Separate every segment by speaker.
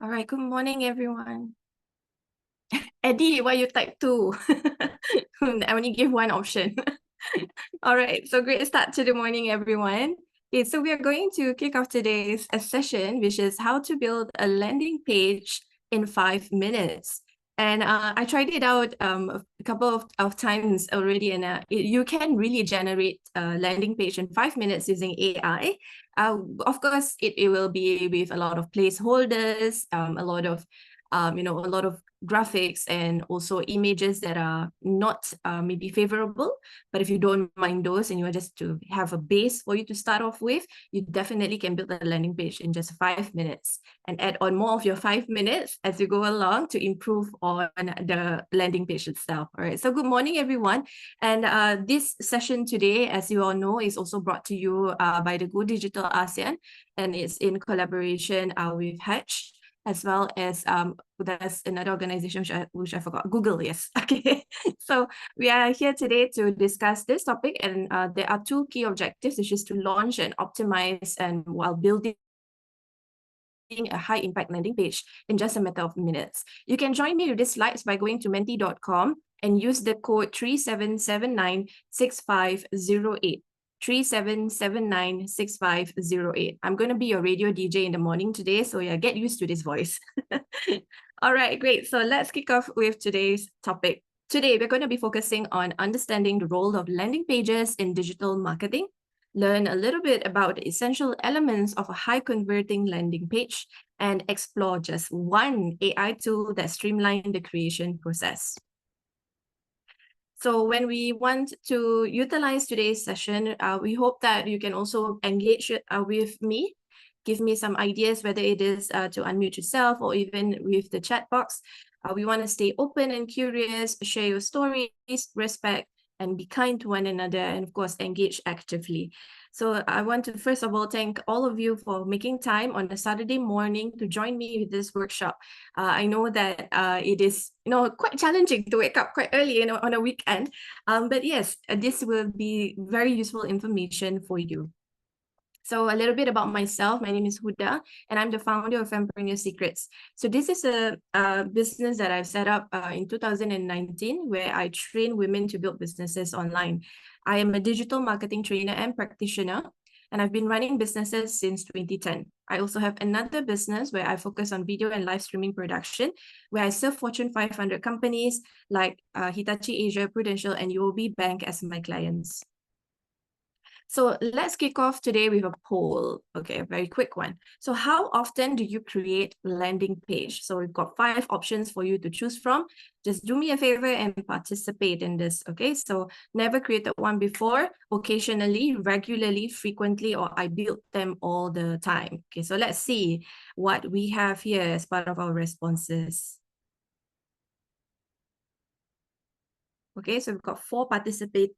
Speaker 1: All right, good morning, everyone. Eddie, why you type two? I only give one option. All right, so great start to the morning, everyone. Okay, so we are going to kick off today's session, which is how to build a landing page in 5 minutes. And I tried it out a couple of times already, and you can really generate a landing page in 5 minutes using AI. Of course, it will be with a lot of placeholders, a lot of a lot of graphics and also images that are not maybe favorable. But if you don't mind those and you want just to have a base for you to start off with, you definitely can build a landing page in just 5 minutes and add on more of your 5 minutes as you go along to improve on the landing page itself. All right. So good morning, everyone. And this session today, as you all know, is also brought to you by the Go Digital ASEAN, and it's in collaboration with Hatch, as well as there's another organization which I forgot, Google, yes. Okay, so we are here today to discuss this topic, and there are two key objectives, which is to launch and optimize and while building a high impact landing page in just a matter of minutes. You can join me with these slides by going to menti.com and use the code 37796508. 37796508. I'm going to be your radio DJ in the morning today, so yeah, get used to this voice. All right, great. So let's kick off with today's topic. Today, we're going to be focusing on understanding the role of landing pages in digital marketing, learn a little bit about the essential elements of a high converting landing page, and explore just one AI tool that streamlines the creation process. So when we want to utilize today's session, we hope that you can also engage with me, give me some ideas, whether it is to unmute yourself or even with the chat box. We want to stay open and curious, share your stories, respect, and be kind to one another, and of course, engage actively. So I want to first of all thank all of you for making time on a Saturday morning to join me with this workshop. I know that it is quite challenging to wake up quite early on a weekend, but yes, this will be very useful information for you. So a little bit about myself. My name is Huda, and I'm the founder of Fempreneur Secrets. So this is a business that I've set up in 2019, where I train women to build businesses online. I am a digital marketing trainer and practitioner, and I've been running businesses since 2010. I also have another business where I focus on video and live streaming production, where I serve Fortune 500 companies like Hitachi Asia, Prudential, and UOB Bank as my clients. So let's kick off today with a poll. Okay, a very quick one. So how often do you create a landing page? So we've got 5 options for you to choose from. Just do me a favor and participate in this, okay? So never created one before, occasionally, regularly, frequently, or I build them all the time. Okay, so let's see what we have here as part of our responses. Okay, so we've got 4 participating.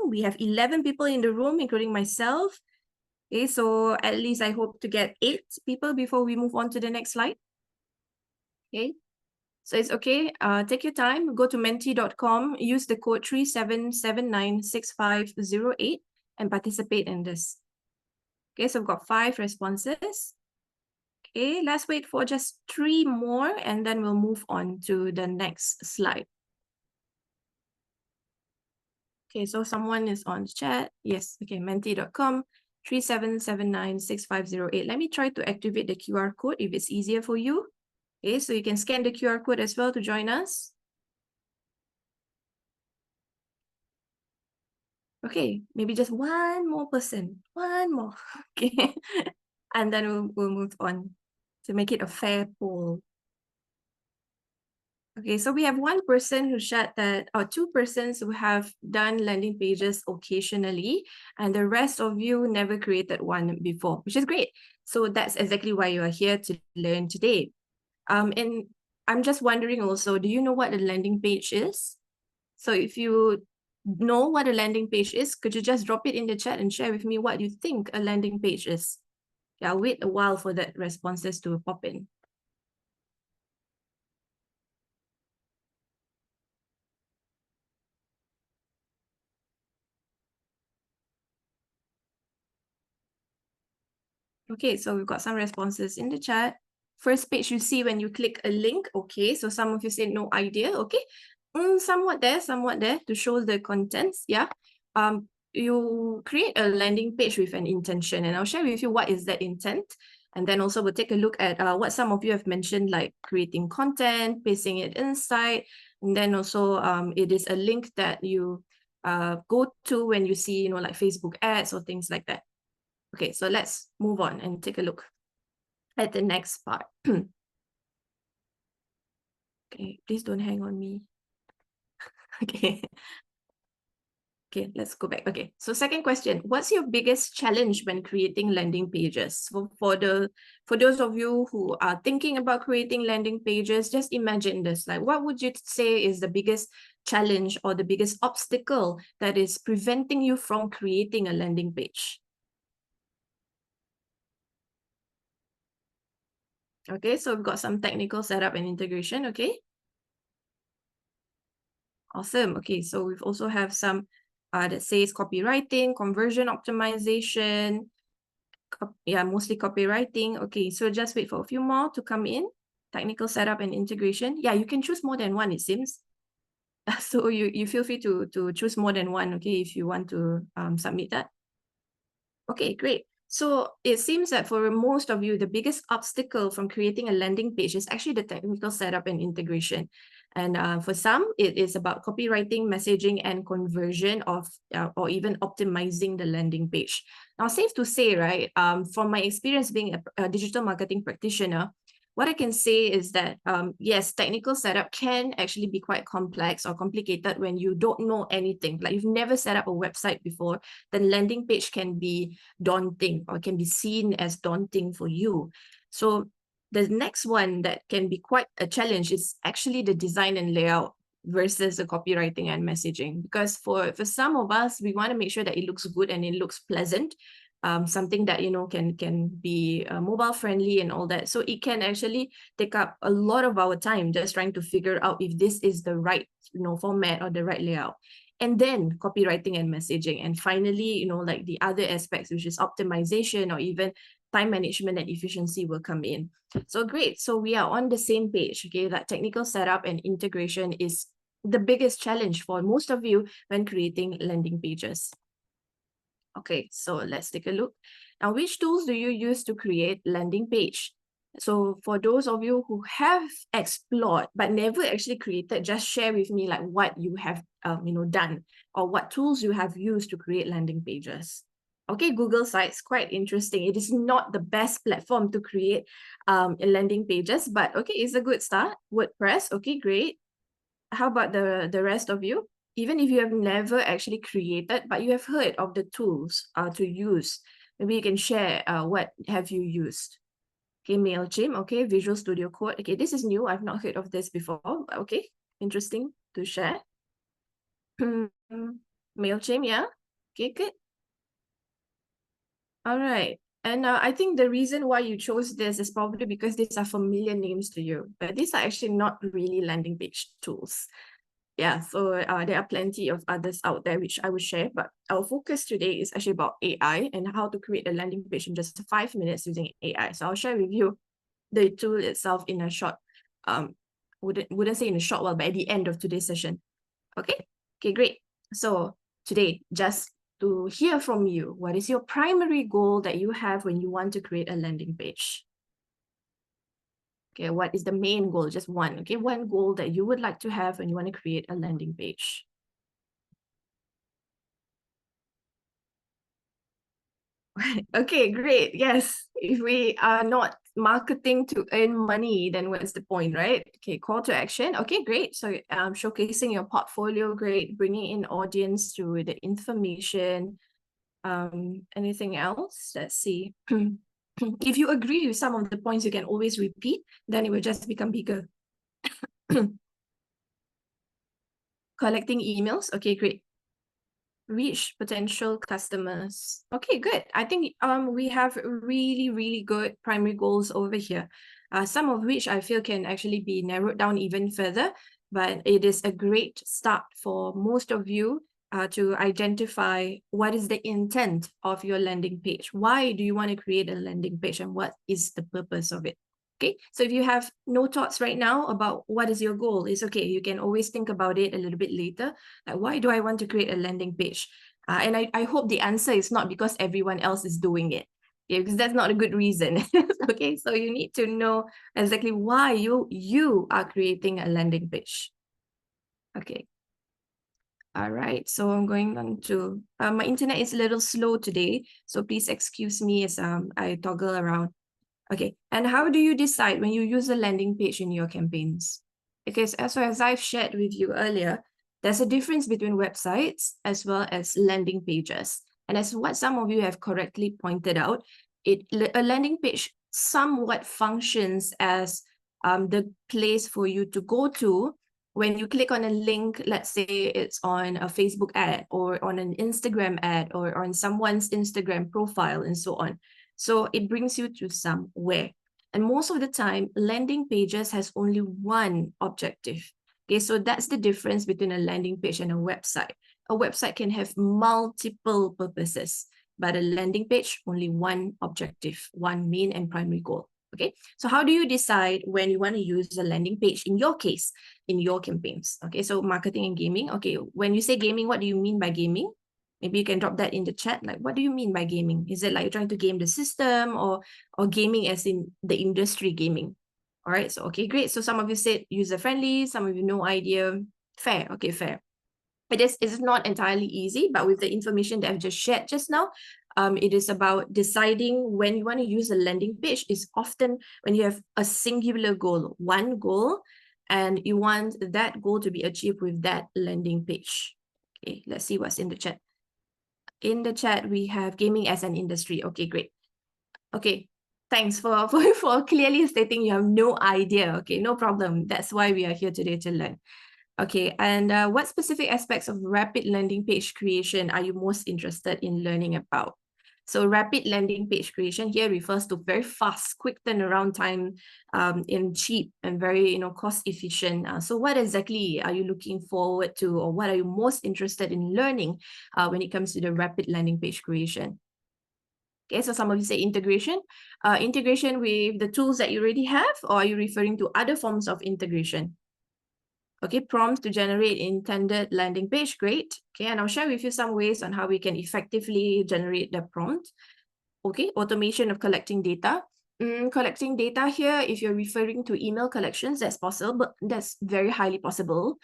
Speaker 1: We have 11 people in the room, including myself. Okay, so at least I hope to get 8 people before we move on to the next slide. Okay, so it's okay. Take your time, go to menti.com, use the code 37796508 and participate in this. Okay, so we've got 5 responses. Okay, let's wait for just 3 more and then we'll move on to the next slide. Okay, so someone is on chat. Yes, okay, menti.com, 37796508. Let me try to activate the QR code if it's easier for you. Okay, so you can scan the QR code as well to join us. Okay, maybe just one more person, one more. Okay, and then we'll move on to make it a fair poll. Okay, so we have 1 person who shared that, or 2 persons who have done landing pages occasionally, and the rest of you never created one before, which is great. So that's exactly why you are here to learn today. And I'm just wondering also, do you know what a landing page is? So if you know what a landing page is, could you just drop it in the chat and share with me what you think a landing page is? Yeah, I'll wait a while for that responses to pop in. Okay, so we've got some responses in the chat. first page you see when you click a link. Okay, so some of you say no idea. Okay, somewhat there to show the contents. Yeah, you create a landing page with an intention, and I'll share with you what is that intent. And then also we'll take a look at what some of you have mentioned, like creating content, pasting it inside, and then also it is a link that you go to when you see, like Facebook ads or things like that. Okay, so let's move on and take a look at the next part. Okay, please don't hang on me. Okay. Okay, let's go back. Okay, so second question, what's your biggest challenge when creating landing pages? For those of you who are thinking about creating landing pages, just imagine this, like what would you say is the biggest challenge or the biggest obstacle that is preventing you from creating a landing page? Okay, so we've got some technical setup and integration, okay? Awesome. Okay, so we've also have some that says copywriting, conversion optimization, yeah, mostly copywriting. Okay, so just wait for a few more to come in. Technical setup and integration. Yeah, you can choose more than one, it seems. So you feel free to choose more than one, okay, if you want to submit that. Okay, great. So it seems that for most of you, the biggest obstacle from creating a landing page is actually the technical setup and integration. And for some, it is about copywriting, messaging, and conversion of, or even optimizing the landing page. Now, safe to say, right, from my experience being a digital marketing practitioner, what I can say is that, yes, technical setup can actually be quite complex or complicated when you don't know anything. Like you've never set up a website before, then landing page can be daunting or can be seen as daunting for you. So the next one that can be quite a challenge is actually the design and layout versus the copywriting and messaging. Because for some of us, we want to make sure that it looks good and it looks pleasant. Something that can be mobile friendly and all that. So it can actually take up a lot of our time just trying to figure out if this is the right format or the right layout. And then copywriting and messaging. And finally, like the other aspects, which is optimization or even time management and efficiency will come in. So great. So we are on the same page. Okay, that technical setup and integration is the biggest challenge for most of you when creating landing pages. Okay, so let's take a look. Now, which tools do you use to create landing page? So for those of you who have explored but never actually created, just share with me like what you have done or what tools you have used to create landing pages. Okay, Google Sites, quite interesting. It is not the best platform to create landing pages, but okay, it's a good start. WordPress, okay, great. How about the rest of you? Even if you have never actually created, but you have heard of the tools to use, maybe you can share what have you used. Okay, MailChimp, okay, Visual Studio Code. Okay, this is new. I've not heard of this before. Okay, interesting to share. MailChimp, yeah. Okay, good. All right. And I think the reason why you chose this is probably because these are familiar names to you, but these are actually not really landing page tools. Yeah, so there are plenty of others out there which I will share, but our focus today is actually about AI and how to create a landing page in just 5 minutes using AI. So I'll share with you the tool itself in a short, wouldn't say in a short while, but at the end of today's session. Okay, great. So today, just to hear from you, what is your primary goal that you have when you want to create a landing page? Okay, what is the main goal? Just one, okay? One goal that you would like to have when you want to create a landing page. Okay, great. Yes, if we are not marketing to earn money, then what's the point, right? Okay, call to action. Okay, great. So showcasing your portfolio, great. Bringing in audience through the information. Anything else? Let's see. If you agree with some of the points, you can always repeat, then it will just become bigger. Collecting emails. Okay, great. Reach potential customers. Okay, good. I think we have really good primary goals over here. Some of which I feel can actually be narrowed down even further, but it is a great start for most of you to identify what is the intent of your landing page. Why do you want to create a landing page and what is the purpose of it? Okay, so if you have no thoughts right now about what is your goal, it's okay. You can always think about it a little bit later. Like, why do I want to create a landing page? And I hope the answer is not because everyone else is doing it. Okay, because that's not a good reason. Okay, so you need to know exactly why you are creating a landing page. Okay. All right, so I'm going on to, my internet is a little slow today, so please excuse me as I toggle around. Okay, and how do you decide when you use a landing page in your campaigns? Because as well as I've shared with you earlier, there's a difference between websites as well as landing pages. And as what some of you have correctly pointed out, a landing page somewhat functions as the place for you to go to when you click on a link. Let's say it's on a Facebook ad or on an Instagram ad or on someone's Instagram profile and so on. So it brings you to somewhere. And most of the time, landing pages has only one objective. Okay, so that's the difference between a landing page and a website. A website can have multiple purposes, but a landing page, only one objective, one main and primary goal. Okay, so how do you decide when you want to use a landing page in your case, in your campaigns? Okay, so marketing and gaming. Okay, when you say gaming, what do you mean by gaming? Maybe you can drop that in the chat. Like, what do you mean by gaming? Is it like you're trying to game the system or gaming as in the industry gaming? All right, so okay, great. So some of you said user-friendly, some of you no idea. Fair, okay, fair. It's not entirely easy, but with the information that I've just shared just now, it is about deciding when you want to use a landing page. Is often when you have a singular goal, one goal, and you want that goal to be achieved with that landing page. Okay, let's see what's in the chat. In the chat, we have gaming as an industry. Okay, great. Okay, thanks for clearly stating you have no idea. Okay, no problem. That's why we are here today to learn. Okay, and what specific aspects of rapid landing page creation are you most interested in learning about? So rapid landing page creation here refers to very fast, quick turnaround time, in cheap and very cost efficient. So what exactly are you looking forward to, or what are you most interested in learning when it comes to the rapid landing page creation? Okay, so some of you say integration. Integration with the tools that you already have, or are you referring to other forms of integration? Okay, prompts to generate intended landing page, great. Okay, and I'll share with you some ways on how we can effectively generate the prompt. Okay, automation of collecting data. Collecting data here, if you're referring to email collections, that's possible, but that's very highly possible.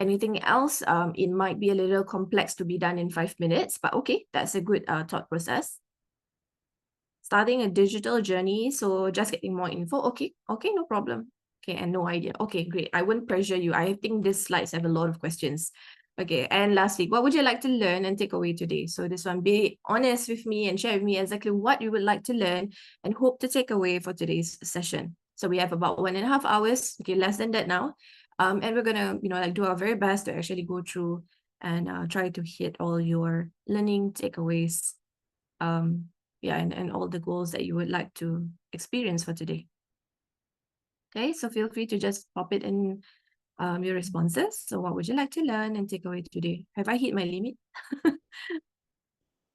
Speaker 1: Anything else, it might be a little complex to be done in 5 minutes, but okay, that's a good thought process. Starting a digital journey, so just getting more info. Okay, no problem. Okay, and no idea. Okay, great. I wouldn't pressure you. I think these slides have a lot of questions. Okay, and lastly, what would you like to learn and take away today? So this one, be honest with me and share with me exactly what you would like to learn and hope to take away for today's session. So we have about 1.5 hours, okay, less than that now. And we're gonna, do our very best to actually go through and try to hit all your learning takeaways. Yeah, and all the goals that you would like to experience for today. Okay, so feel free to just pop it in your responses. So what would you like to learn and take away today? Have I hit my limit?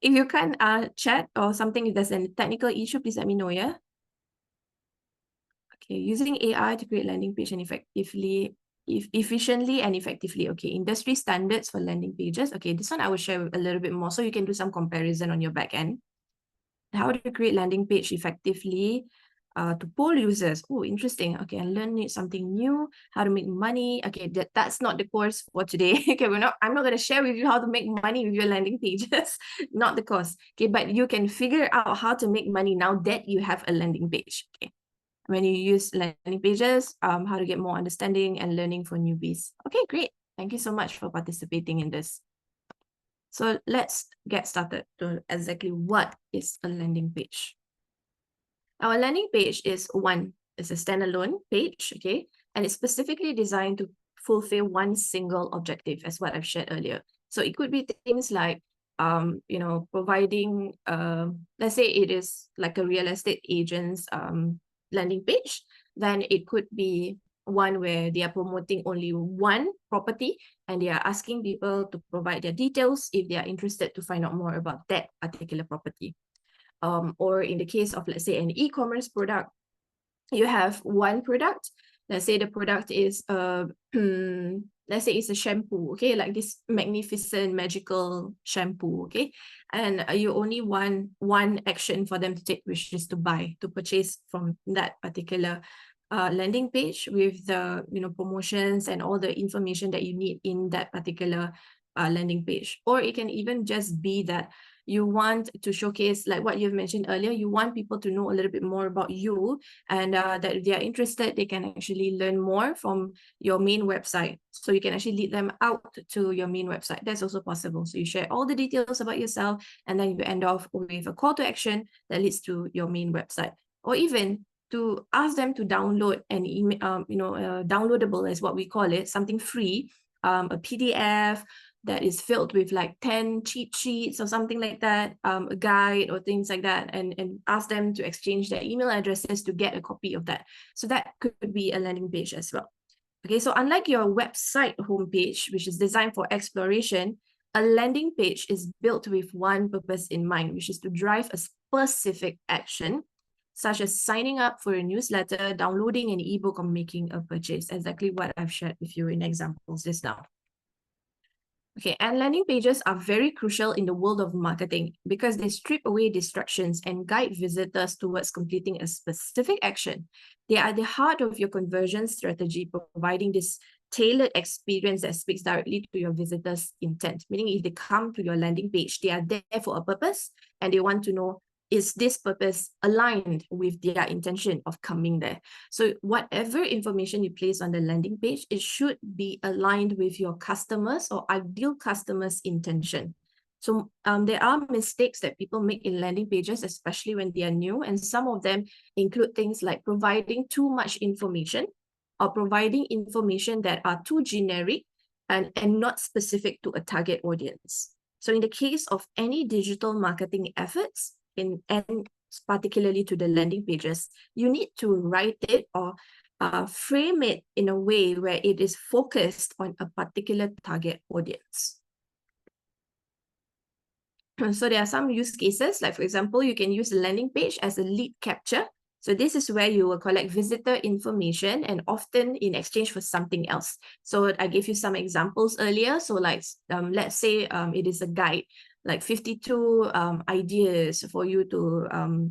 Speaker 1: If you can chat or something, if there's a technical issue, please let me know, yeah? Okay, using AI to create landing page and efficiently and effectively. Okay, industry standards for landing pages. Okay, this one I will share a little bit more so you can do some comparison on your back end. How to create landing page effectively to poll users. Oh, interesting. Okay, and learn something new, how to make money. Okay, that's not the course for today. Okay, I'm not going to share with you how to make money with your landing pages, not the course. Okay, but you can figure out how to make money now that you have a landing page. Okay, when you use landing pages, how to get more understanding and learning for newbies. Okay, great. Thank you so much for participating in this. So let's get started to exactly what is a landing page. Our landing page is a standalone page, okay? And it's specifically designed to fulfill one single objective, as what I've shared earlier. So it could be things like, providing, let's say it is like a real estate agent's landing page, then it could be one where they are promoting only one property and they are asking people to provide their details if they are interested to find out more about that particular property. Or in the case of, let's say, an e-commerce product, you have one product. Let's say the product is let's say it's a shampoo, okay, like this magnificent magical shampoo, okay, and you only want one action for them to take, which is to purchase from that particular landing page with the promotions and all the information that you need in that particular landing page. Or it can even just be that you want to showcase, like what you've mentioned earlier, you want people to know a little bit more about you, and that if they are interested, they can actually learn more from your main website. So you can actually lead them out to your main website. That's also possible. So you share all the details about yourself, and then you end off with a call to action that leads to your main website. Or even to ask them to download an email, downloadable is what we call it, something free, a PDF that is filled with like 10 cheat sheets or something like that, a guide or things like that, and ask them to exchange their email addresses to get a copy of that. So that could be a landing page as well. Okay, so unlike your website homepage, which is designed for exploration, a landing page is built with one purpose in mind, which is to drive a specific action, such as signing up for a newsletter, downloading an ebook, or making a purchase. Exactly what I've shared with you in examples just now. Okay, and landing pages are very crucial in the world of marketing because they strip away distractions and guide visitors towards completing a specific action. They are the heart of your conversion strategy, providing this tailored experience that speaks directly to your visitors' intent. Meaning, if they come to your landing page, they are there for a purpose and they want to know, is this purpose aligned with their intention of coming there? So whatever information you place on the landing page, it should be aligned with your customers or ideal customers' intention. So there are mistakes that people make in landing pages, especially when they are new, and some of them include things like providing too much information or providing information that are too generic and not specific to a target audience. So in the case of any digital marketing efforts, and particularly to the landing pages, you need to write it or frame it in a way where it is focused on a particular target audience. So there are some use cases, like for example, you can use the landing page as a lead capture. So this is where you will collect visitor information and often in exchange for something else. So I gave you some examples earlier. So like, let's say it is a guide, like 52 ideas for you to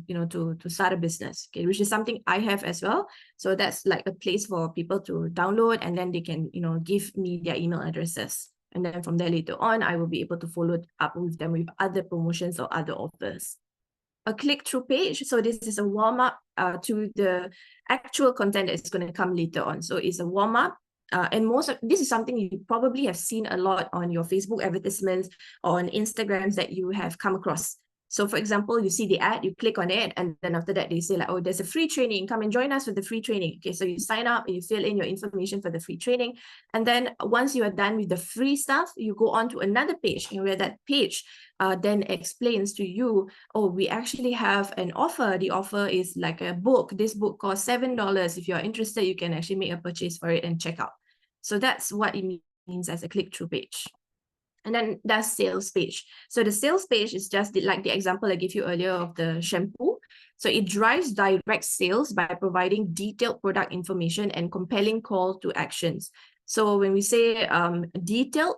Speaker 1: to start a business, okay, which is something I have as well. So that's like a place for people to download, and then they can give me their email addresses, and then from there later on I will be able to follow up with them with other promotions or other offers. A click-through page, so this is a warm-up to the actual content that's going to come later on. So it's a warm-up. And this is something you probably have seen a lot on your Facebook advertisements or on Instagrams that you have come across. So for example, you see the ad, you click on it, and then after that they say like, oh, there's a free training, come and join us for the free training. Okay, so you sign up and you fill in your information for the free training. And then once you are done with the free stuff, you go on to another page, and where that page then explains to you, oh, we actually have an offer. The offer is like a book. This book costs $7. If you're interested, you can actually make a purchase for it and check out. So that's what it means as a click-through page. And then that's sales page. So the sales page is just like the example I gave you earlier of the shampoo. So it drives direct sales by providing detailed product information and compelling call to actions. So when we say detailed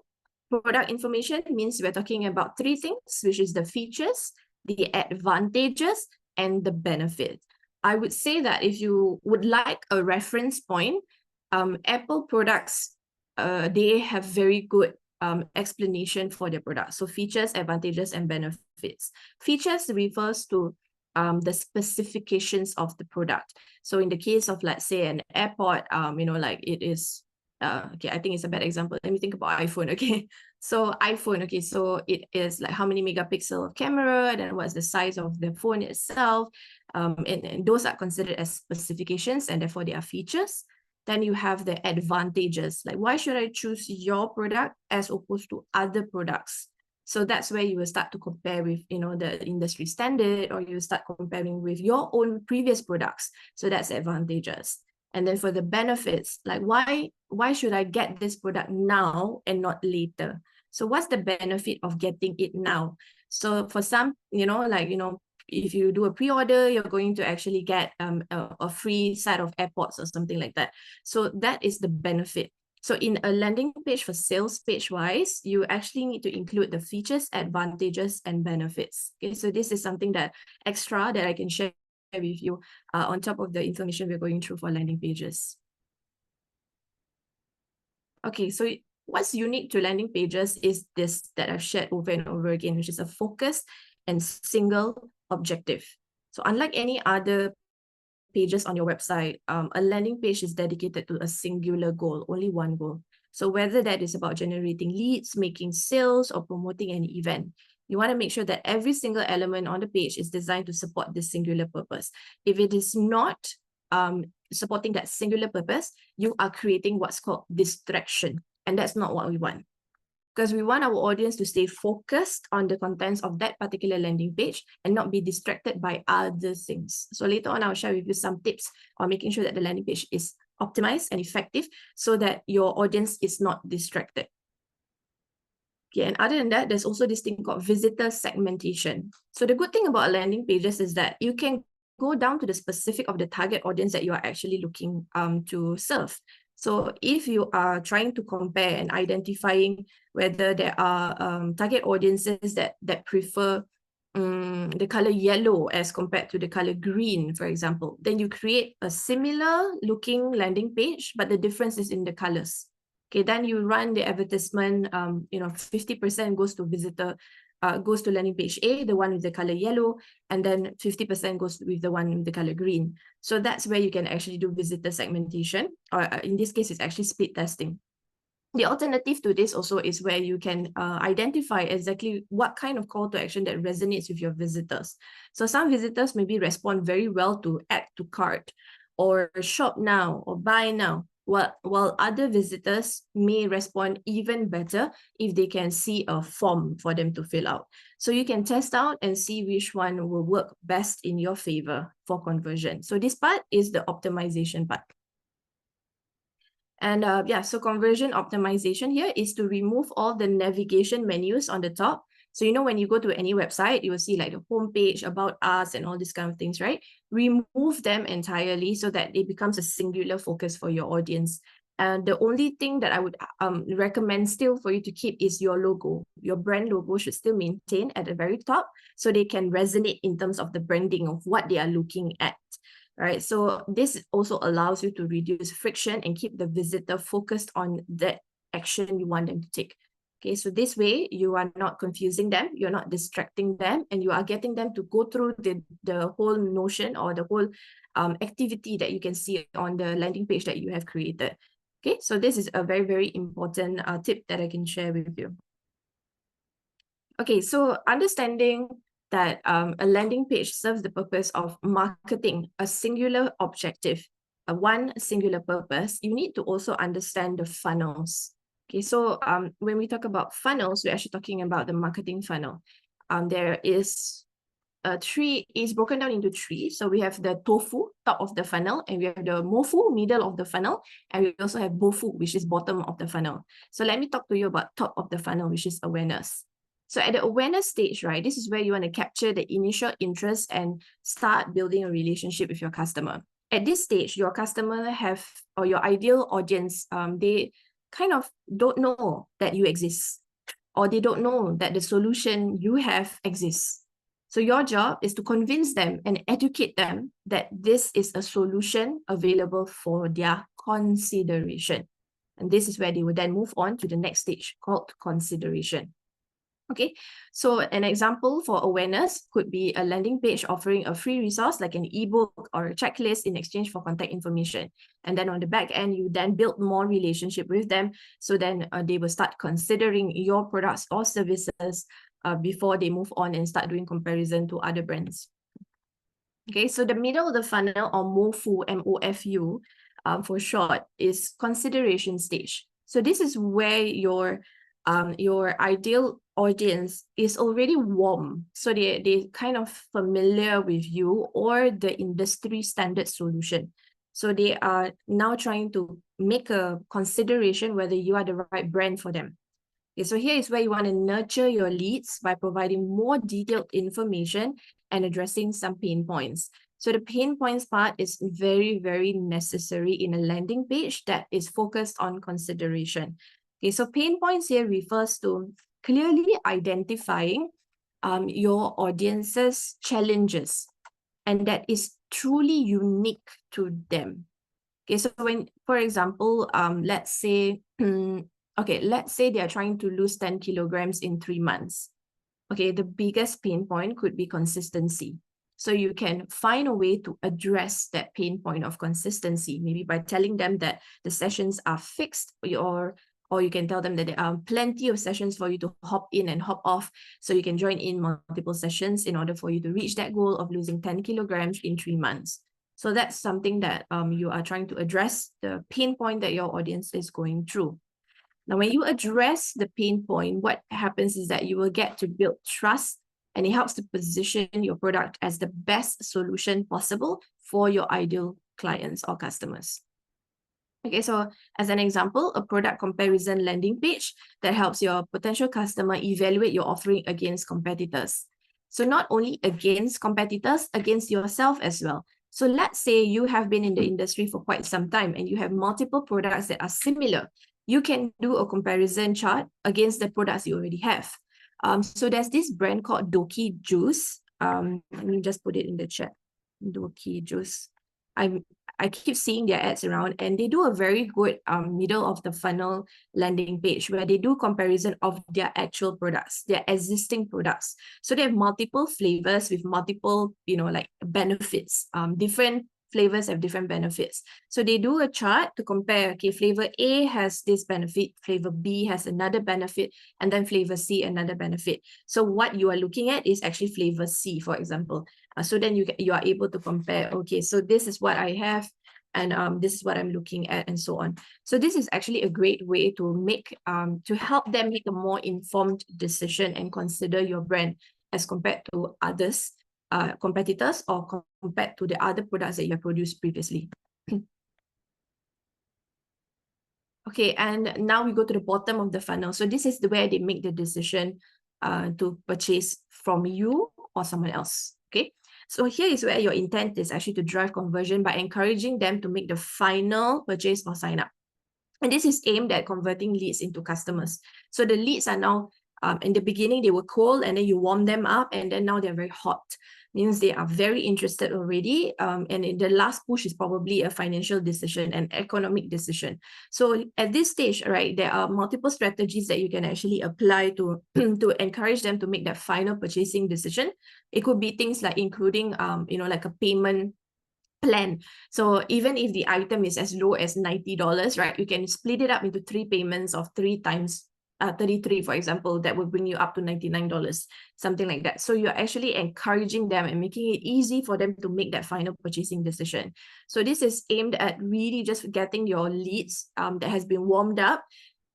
Speaker 1: product information, means we're talking about three things, which is the features, the advantages, and the benefit. I would say that if you would like a reference point, Apple products, they have very good explanation for their products. So features, advantages, and benefits. Features refers to the specifications of the product. So in the case of, let's say, an AirPod, like it is, okay, I think it's a bad example. Let me think about iPhone, okay? So iPhone, okay, so it is like how many megapixel camera, then what's the size of the phone itself, and those are considered as specifications, and therefore they are features. Then you have the advantages, like why should I choose your product as opposed to other products? So that's where you will start to compare with, the industry standard, or you start comparing with your own previous products. So that's advantages. And then for the benefits, like why should I get this product now and not later? So what's the benefit of getting it now? So for some, if you do a pre-order, you're going to actually get a free set of AirPods or something like that. So that is the benefit. So in a landing page for sales page wise, you actually need to include the features, advantages, and benefits. Okay, so this is something that extra that I can share with you on top of the information we're going through for landing pages. Okay, so what's unique to landing pages is this that I've shared over and over again, which is a focused and single objective. So unlike any other pages on your website, a landing page is dedicated to a singular goal, only one goal. So whether that is about generating leads, making sales, or promoting an event, you want to make sure that every single element on the page is designed to support this singular purpose. If it is not supporting that singular purpose, you are creating what's called distraction. And that's not what we want. Because we want our audience to stay focused on the contents of that particular landing page and not be distracted by other things. So later on, I'll share with you some tips on making sure that the landing page is optimized and effective so that your audience is not distracted. Okay, and other than that, there's also this thing called visitor segmentation. So the good thing about landing pages is that you can go down to the specific of the target audience that you are actually looking to serve. So if you are trying to compare and identifying whether there are target audiences that prefer the color yellow as compared to the color green, for example, then you create a similar looking landing page, but the difference is in the colors. Okay, then you run the advertisement, 50% goes to visitor, goes to landing page A, the one with the color yellow, and then 50% goes with the one with the color green. So that's where you can actually do visitor segmentation, or in this case, it's actually speed testing. The alternative to this also is where you can identify exactly what kind of call to action that resonates with your visitors. So some visitors maybe respond very well to add to cart, or shop now, or buy now, while other visitors may respond even better if they can see a form for them to fill out. So you can test out and see which one will work best in your favor for conversion. So this part is the optimization part. And so conversion optimization here is to remove all the navigation menus on the top. So, when you go to any website, you will see like the homepage, about us, and all these kind of things, right? Remove them entirely so that it becomes a singular focus for your audience. And the only thing that I would recommend still for you to keep is your logo. Your brand logo should still maintain at the very top so they can resonate in terms of the branding of what they are looking at. Right, so this also allows you to reduce friction and keep the visitor focused on that action you want them to take. Okay, so this way you are not confusing them, you're not distracting them, and you are getting them to go through the whole notion or the whole activity that you can see on the landing page that you have created. Okay, so this is a very, very important tip that I can share with you. Okay, so understanding that a landing page serves the purpose of marketing a singular objective, one singular purpose, you need to also understand the funnels. Okay, so when we talk about funnels, we're actually talking about the marketing funnel. There is three, is broken down into three. So we have the tofu, top of the funnel, and we have the mofu, middle of the funnel, and we also have bofu, which is bottom of the funnel. So let me talk to you about top of the funnel, which is awareness. So at the awareness stage, right, this is where you want to capture the initial interest and start building a relationship with your customer. At this stage, your customer or your ideal audience, they kind of don't know that you exist, or they don't know that the solution you have exists. So your job is to convince them and educate them that this is a solution available for their consideration. And this is where they will then move on to the next stage called consideration. Okay, so an example for awareness could be a landing page offering a free resource like an ebook or a checklist in exchange for contact information. And then on the back end, you then build more relationship with them. So then they will start considering your products or services before they move on and start doing comparison to other brands. Okay, so the middle of the funnel, or MOFU, M-O-F-U, for short, is consideration stage. So this is where your ideal audience is already warm. So they kind of familiar with you or the industry standard solution. So they are now trying to make a consideration whether you are the right brand for them. Okay, so here is where you want to nurture your leads by providing more detailed information and addressing some pain points. So the pain points part is very, very necessary in a landing page that is focused on consideration. Okay, so pain points here refers to clearly identifying your audience's challenges, and that is truly unique to them. Okay, so when, for example, let's say, let's say they are trying to lose 10 kilograms in 3 months. Okay, the biggest pain point could be consistency. So you can find a way to address that pain point of consistency, maybe by telling them that the sessions are fixed, or you can tell them that there are plenty of sessions for you to hop in and hop off, so you can join in multiple sessions in order for you to reach that goal of losing 10 kilograms in 3 months. So that's something that you are trying to address, the pain point that your audience is going through. Now, when you address the pain point, what happens is that you will get to build trust, and it helps to position your product as the best solution possible for your ideal clients or customers. Okay, so as an example, a product comparison landing page that helps your potential customer evaluate your offering against competitors. So not only against competitors, against yourself as well. So let's say you have been in the industry for quite some time and you have multiple products that are similar. You can do a comparison chart against the products you already have. So there's this brand called Doki Juice. Let me just put it in the chat. Doki Juice. I keep seeing their ads around, and they do a very good middle of the funnel landing page where they do comparison of their actual products, their existing products. So they have multiple flavors with multiple, like benefits. Different flavors have different benefits. So they do a chart to compare, okay, flavor A has this benefit, flavor B has another benefit, and then flavor C another benefit. So what you are looking at is actually flavor C, for example. So then you are able to compare, okay, so this is what I have, and this is what I'm looking at, and so on. So this is actually a great way to make, to help them make a more informed decision and consider your brand as compared to others, competitors, or compared to the other products that you have produced previously. Okay, and now we go to the bottom of the funnel. So this is where they make the decision to purchase from you or someone else. Okay, so here is where your intent is actually to drive conversion by encouraging them to make the final purchase or sign up. And this is aimed at converting leads into customers. So the leads are now, in the beginning, they were cold, and then you warm them up, and then now they're very hot. Means they are very interested already. And in the last push is probably a financial decision, an economic decision. So at this stage, right, there are multiple strategies that you can actually apply to, to encourage them to make that final purchasing decision. It could be things like including, like a payment plan. So even if the item is as low as $90, right, you can split it up into 3 payments of 3 times 33, for example. That would bring you up to $99, something like that. So you're actually encouraging them and making it easy for them to make that final purchasing decision. So this is aimed at really just getting your leads that has been warmed up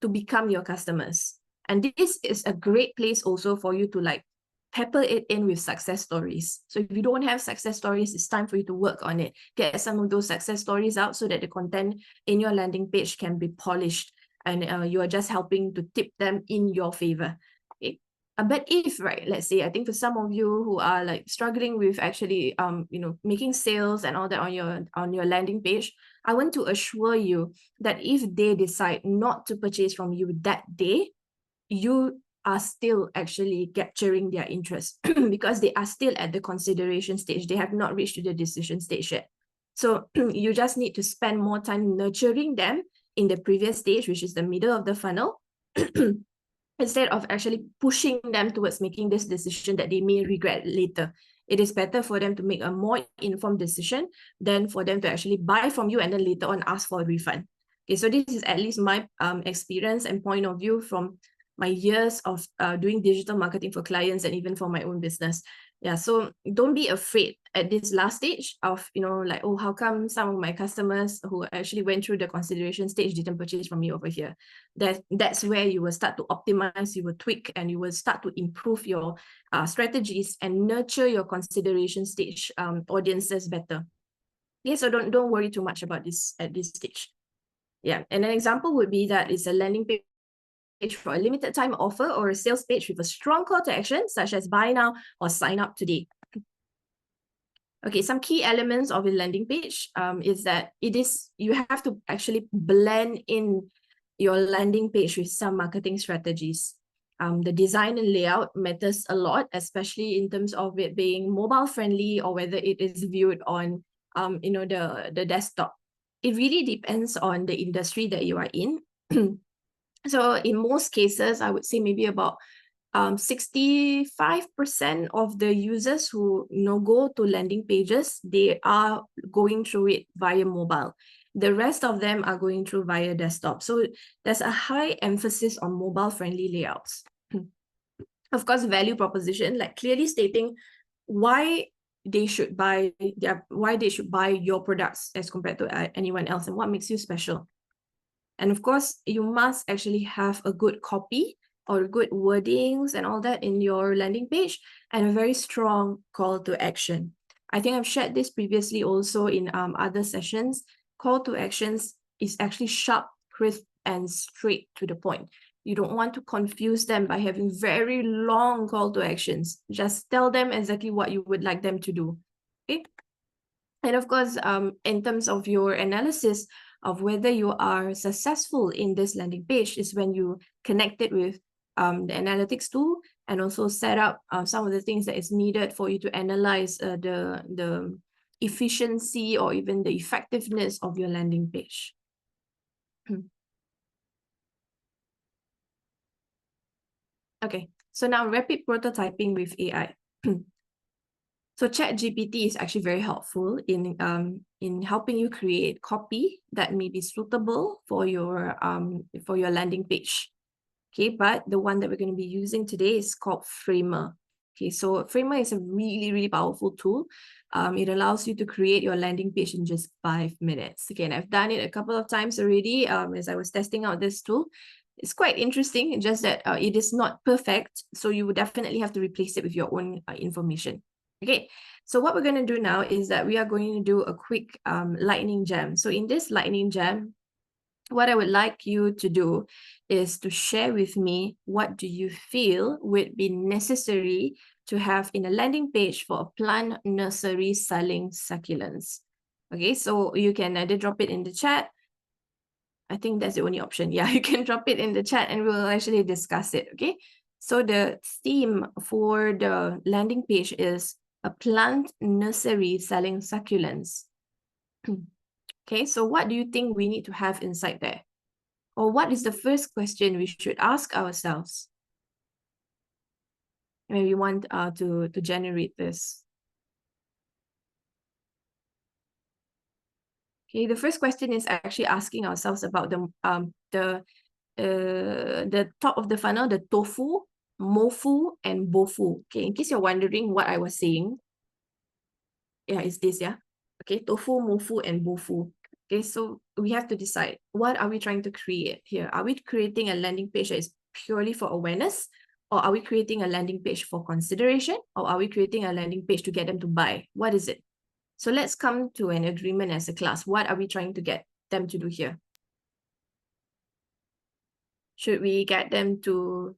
Speaker 1: to become your customers. And this is a great place also for you to like pepper it in with success stories. So if you don't have success stories, it's time for you to work on it. Get some of those success stories out so that the content in your landing page can be polished, and you are just helping to tip them in your favor. Okay. But if, right, let's say, I think for some of you who are like struggling with actually, making sales and all that on your landing page, I want to assure you that if they decide not to purchase from you that day, you are still actually capturing their interest because they are still at the consideration stage. They have not reached to the decision stage yet. So you just need to spend more time nurturing them in the previous stage, which is the middle of the funnel, instead of actually pushing them towards making this decision that they may regret later. It is better for them to make a more informed decision than for them to actually buy from you and then later on ask for a refund. Okay, so this is at least my experience and point of view from my years of doing digital marketing for clients and even for my own business. Yeah, so don't be afraid at this last stage of, like, oh, how come some of my customers who actually went through the consideration stage didn't purchase from me over here? That's where you will start to optimize, you will tweak, and you will start to improve your strategies and nurture your consideration stage audiences better. Yeah, so don't worry too much about this at this stage. Yeah, and an example would be that it's a landing page for a limited time offer or a sales page with a strong call to action, such as buy now or sign up today. Okay, some key elements of a landing page is that you have to actually blend in your landing page with some marketing strategies. The design and layout matters a lot, especially in terms of it being mobile friendly or whether it is viewed on the desktop. It really depends on the industry that you are in. So in most cases, I would say maybe about 65% of the users who go to landing pages, they are going through it via mobile. The rest of them are going through via desktop. So there's a high emphasis on mobile friendly layouts. Of course, value proposition, like clearly stating why they should buy your products as compared to anyone else and what makes you special. And of course, you must actually have a good copy or good wordings and all that in your landing page and a very strong call to action. I think I've shared this previously also in other sessions. Call to actions is actually sharp, crisp, and straight to the point. You don't want to confuse them by having very long call to actions. Just tell them exactly what you would like them to do. Okay. And of course, in terms of your analysis of whether you are successful in this landing page is when you connect it with the analytics tool and also set up some of the things that is needed for you to analyze the efficiency or even the effectiveness of your landing page. Okay, so now rapid prototyping with AI. So ChatGPT is actually very helpful in helping you create copy that may be suitable for your landing page. Okay, but the one that we're going to be using today is called Framer. Okay, so Framer is a really, really powerful tool. It allows you to create your landing page in just 5 minutes. Okay, and I've done it a couple of times already as I was testing out this tool. It's quite interesting, just that it is not perfect. So you would definitely have to replace it with your own information. Okay, so what we're going to do now is that we are going to do a quick lightning jam. So in this lightning jam, what I would like you to do is to share with me what do you feel would be necessary to have in a landing page for a plant nursery selling succulents. Okay, so you can either drop it in the chat. I think that's the only option. Yeah, you can drop it in the chat and we'll actually discuss it. Okay, so the theme for the landing page is a plant nursery selling succulents. Okay, so what do you think we need to have inside there? Or what is the first question we should ask ourselves when we want to generate this? Okay, the first question is actually asking ourselves about the top of the funnel, the tofu, mofu, and bofu. Okay, in case you're wondering what I was saying, yeah, it's this, yeah. Okay, tofu, mofu, and bofu. Okay, so we have to decide, what are we trying to create here? Are we creating a landing page that is purely for awareness? Or are we creating a landing page for consideration? Or are we creating a landing page to get them to buy? What is it? So let's come to an agreement as a class. What are we trying to get them to do here? Should we get them to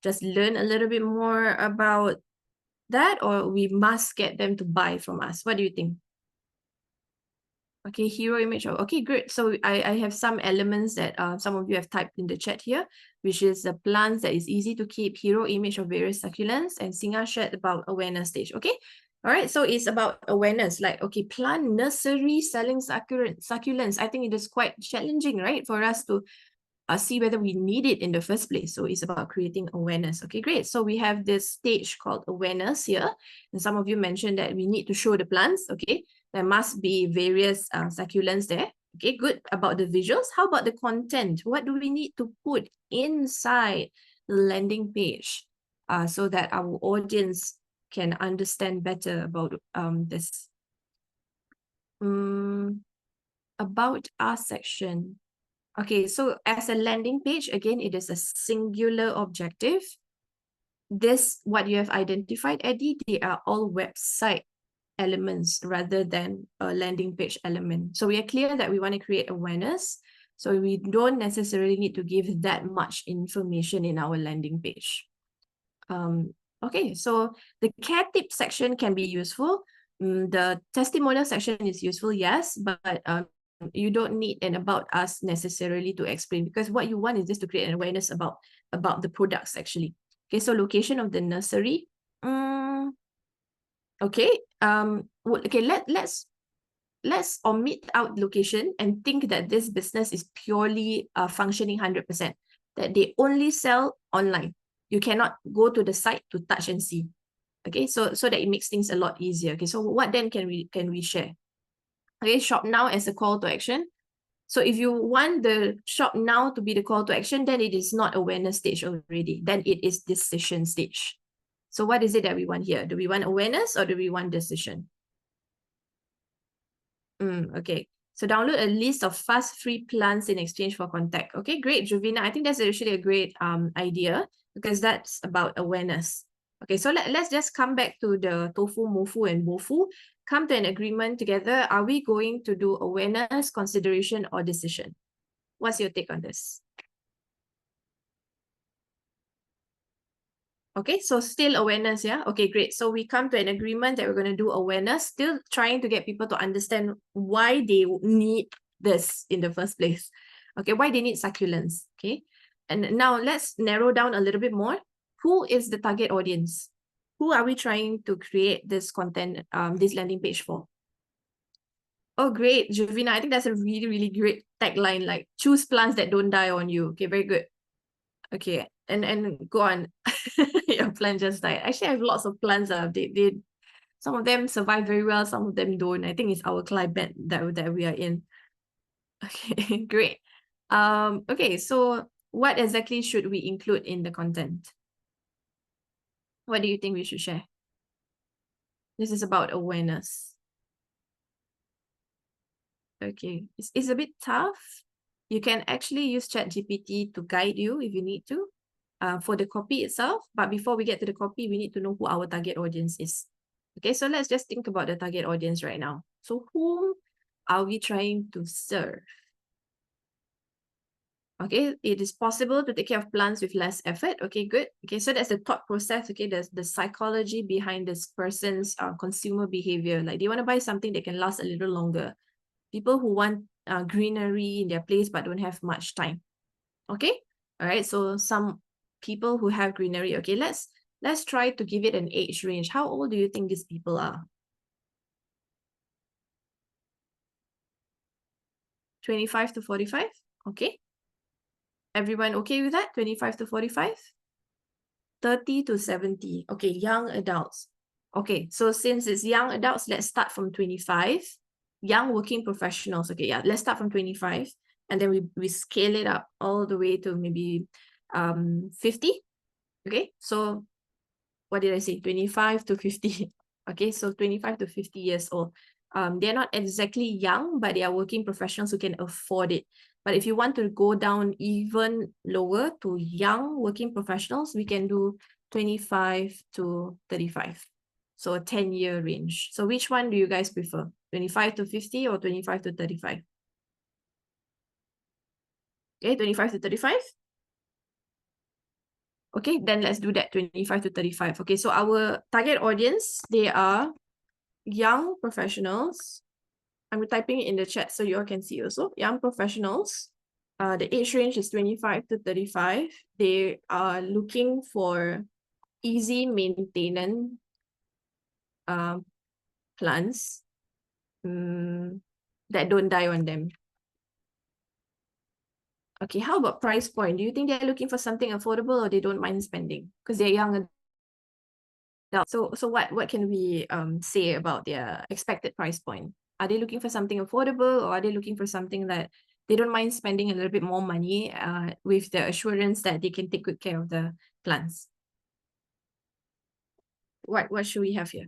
Speaker 1: just learn a little bit more about that, or we must get them to buy from us? What do you think? Okay, hero image. Okay, great. So I have some elements that some of you have typed in the chat here, which is the plants that is easy to keep, hero image of various succulents, and Singa shared about awareness stage. Okay, all right. So it's about awareness, like, okay, plant nursery selling succulents. I think it is quite challenging, right, for us to see whether we need it in the first place. So it's about creating awareness. Okay, great. So we have this stage called awareness here. And some of you mentioned that we need to show the plants. Okay, there must be various succulents there. Okay, good about the visuals. How about the content? What do we need to put inside the landing page so that our audience can understand better about this? About our section. Okay, so as a landing page, again, it is a singular objective. This, what you have identified, Eddie, they are all website elements rather than a landing page element. So we are clear that we want to create awareness. So we don't necessarily need to give that much information in our landing page. Okay, so the care tip section can be useful. The testimonial section is useful, yes, but you don't need an about us necessarily to explain, because what you want is just to create an awareness about the products actually. Okay, so location of the nursery. Okay, okay, let's omit out location and think that this business is purely functioning 100%, that they only sell online. You cannot go to the site to touch and see. Okay, so that it makes things a lot easier. Okay, so what then can we share? Okay, shop now as a call to action. So if you want the shop now to be the call to action, then it is not awareness stage already. Then it is decision stage. So what is it that we want here? Do we want awareness or do we want decision? Okay. So download a list of fast free plans in exchange for contact. Okay, great, Jovina. I think that's actually a great idea, because that's about awareness. Okay, so let's just come back to the tofu, mofu, and bofu. Come to an agreement together. Are we going to do awareness, consideration, or decision? What's your take on this? Okay, so still awareness, yeah? Okay, great. So we come to an agreement that we're going to do awareness, still trying to get people to understand why they need this in the first place. Okay, why they need succulents, okay? And now let's narrow down a little bit more. Who is the target audience? Who are we trying to create this content, this landing page for? Oh, great, Jovina. I think that's a really, really great tagline, like choose plants that don't die on you. Okay, very good. Okay, and go on. Your plant just died. Actually, I have lots of plants. They some of them survive very well, some of them don't. I think it's our climate that we are in. Okay, great. Okay, so what exactly should we include in the content? What do you think we should share? This is about awareness. Okay, it's a bit tough. You can actually use ChatGPT to guide you if you need to, for the copy itself. But before we get to the copy, we need to know who our target audience is. Okay, so let's just think about the target audience right now. So whom are we trying to serve? Okay, it is possible to take care of plants with less effort. Okay, good. Okay, so that's the thought process. Okay, there's the psychology behind this person's consumer behavior. Like they want to buy something that can last a little longer. People who want greenery in their place but don't have much time. Okay, all right, so some people who have greenery. Okay, let's try to give it an age range. How old do you think these people are? 25 to 45? Okay. Everyone okay with that? 25 to 45? 30 to 70. Okay, young adults. Okay, so since it's young adults, let's start from 25. Young working professionals. Okay, yeah, let's start from 25. And then we scale it up all the way to maybe 50. Okay, so what did I say? 25 to 50. Okay, so 25 to 50 years old. They're not exactly young, but they are working professionals who can afford it. But if you want to go down even lower to young working professionals, we can do 25 to 35. So a 10-year range. So which one do you guys prefer? 25 to 50 or 25 to 35? Okay, 25 to 35? Okay, then let's do that, 25 to 35. Okay, so our target audience, they are young professionals. I'm typing it in the chat so you all can see also. Young professionals. The age range is 25 to 35. They are looking for easy maintenance plants that don't die on them. Okay, how about price point? Do you think they're looking for something affordable or they don't mind spending? Because they're young adults. So what can we say about their expected price point? Are they looking for something affordable, or are they looking for something that they don't mind spending a little bit more money with the assurance that they can take good care of the plants? What should we have here?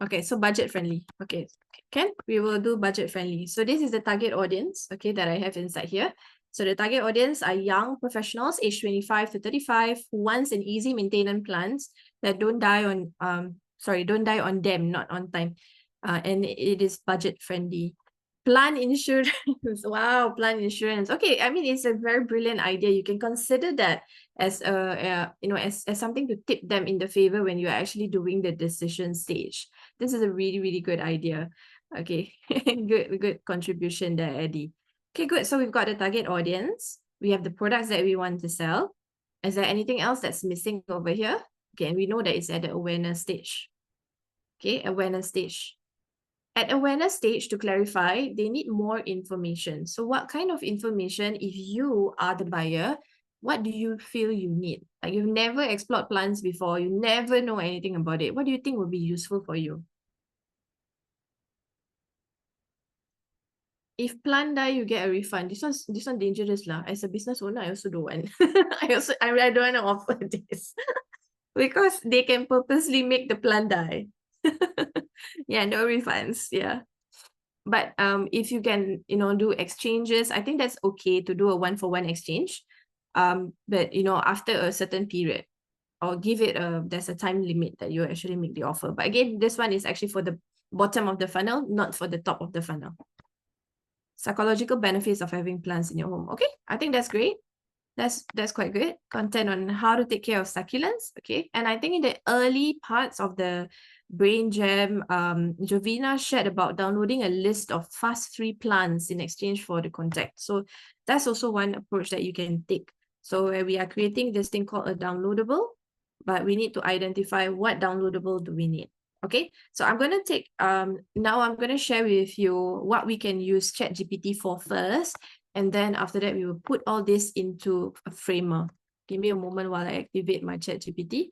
Speaker 1: Okay, so budget friendly. Okay, we will do budget friendly. So this is the target audience, okay, that I have inside here. So the target audience are young professionals aged 25 to 35 who wants an easy maintenance plants that don't die on don't die on them, not on time. And it is budget friendly. Plant insurance. Wow, plant insurance. Okay, I mean, it's a very brilliant idea. You can consider that as as something to tip them in the favor when you're actually doing the decision stage. This is a really, really good idea. Okay, good contribution there, Eddie. Okay, good. So we've got the target audience. We have the products that we want to sell. Is there anything else that's missing over here? Okay, and we know that it's at the awareness stage. Okay, awareness stage. At awareness stage, to clarify, they need more information. So what kind of information, if you are the buyer, what do you feel you need? Like you've never explored plants before, you never know anything about it. What do you think would be useful for you? If plant die, you get a refund. This one dangerous lah. As a business owner, I also don't want. I don't want to offer this because they can purposely make the plant die. Yeah, no refunds. Yeah. But if you can, do exchanges, I think that's okay to do a 1-for-1 exchange. But after a certain period, or give it there's a time limit that you actually make the offer. But again, this one is actually for the bottom of the funnel, not for the top of the funnel. Psychological benefits of having plants in your home. Okay, I think that's great. That's quite good. Content on how to take care of succulents. Okay, and I think in the early parts of the Brain Jam, Jovina shared about downloading a list of fast free plants in exchange for the contact. So that's also one approach that you can take. So where we are creating this thing called a downloadable, but we need to identify what downloadable do we need. Okay, so I'm going to take, now I'm going to share with you what we can use ChatGPT for first. And then after that, we will put all this into a framer. Give me a moment while I activate my ChatGPT.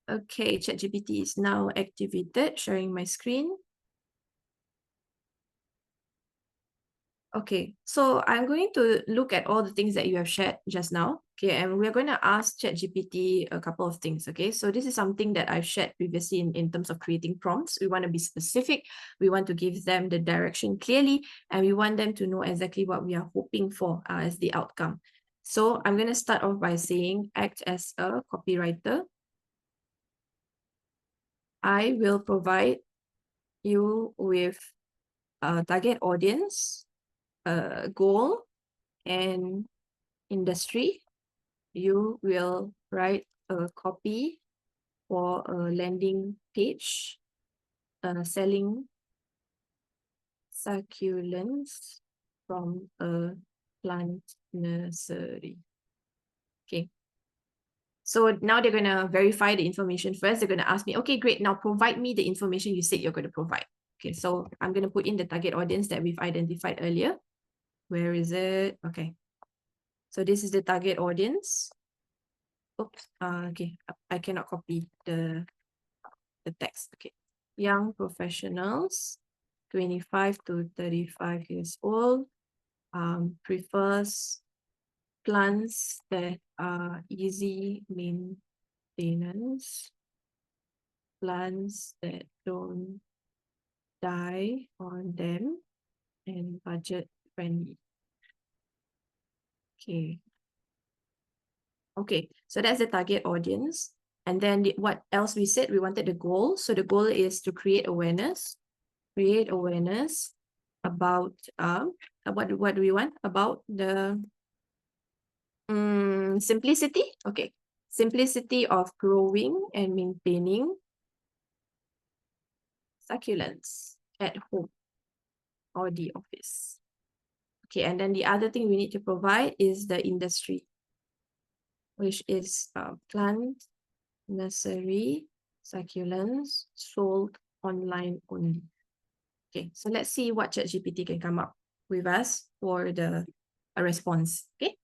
Speaker 1: Okay, ChatGPT is now activated, sharing my screen. Okay, so I'm going to look at all the things that you have shared just now. Okay, and we're going to ask ChatGPT a couple of things. Okay, so this is something that I've shared previously in terms of creating prompts. We want to be specific. We want to give them the direction clearly, and we want them to know exactly what we are hoping for as the outcome. So I'm going to start off by saying, act as a copywriter. I will provide you with a target audience, goal, and industry. You will write a copy for a landing page, selling succulents from a plant nursery. Okay. So now they're going to verify the information first. They're going to ask me, okay, great. Now provide me the information you said you're going to provide. Okay, so I'm going to put in the target audience that we've identified earlier. Where is it? Okay. So this is the target audience. Oops. Okay. I cannot copy the text. Okay. Young professionals, 25 to 35 years old, prefers plants that are easy maintenance, plants that don't die on them, and budget friendly. Okay. Okay, so that's the target audience. And then what else we said? We wanted the goal. So the goal is to create awareness about what do we want? About the simplicity. Okay, simplicity of growing and maintaining succulents at home or the office. Okay, and then the other thing we need to provide is the industry, which is plant nursery succulents sold online only. Okay, so let's see what ChatGPT can come up with us for a response. Okay,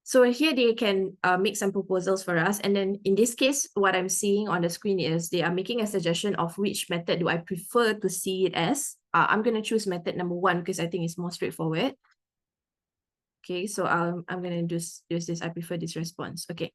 Speaker 1: so here they can make some proposals for us, and then in this case, what I'm seeing on the screen is they are making a suggestion of which method do I prefer to see it as. I'm going to choose method number 1 because I think it's more straightforward. Okay, so I'm going to use this. I prefer this response. Okay.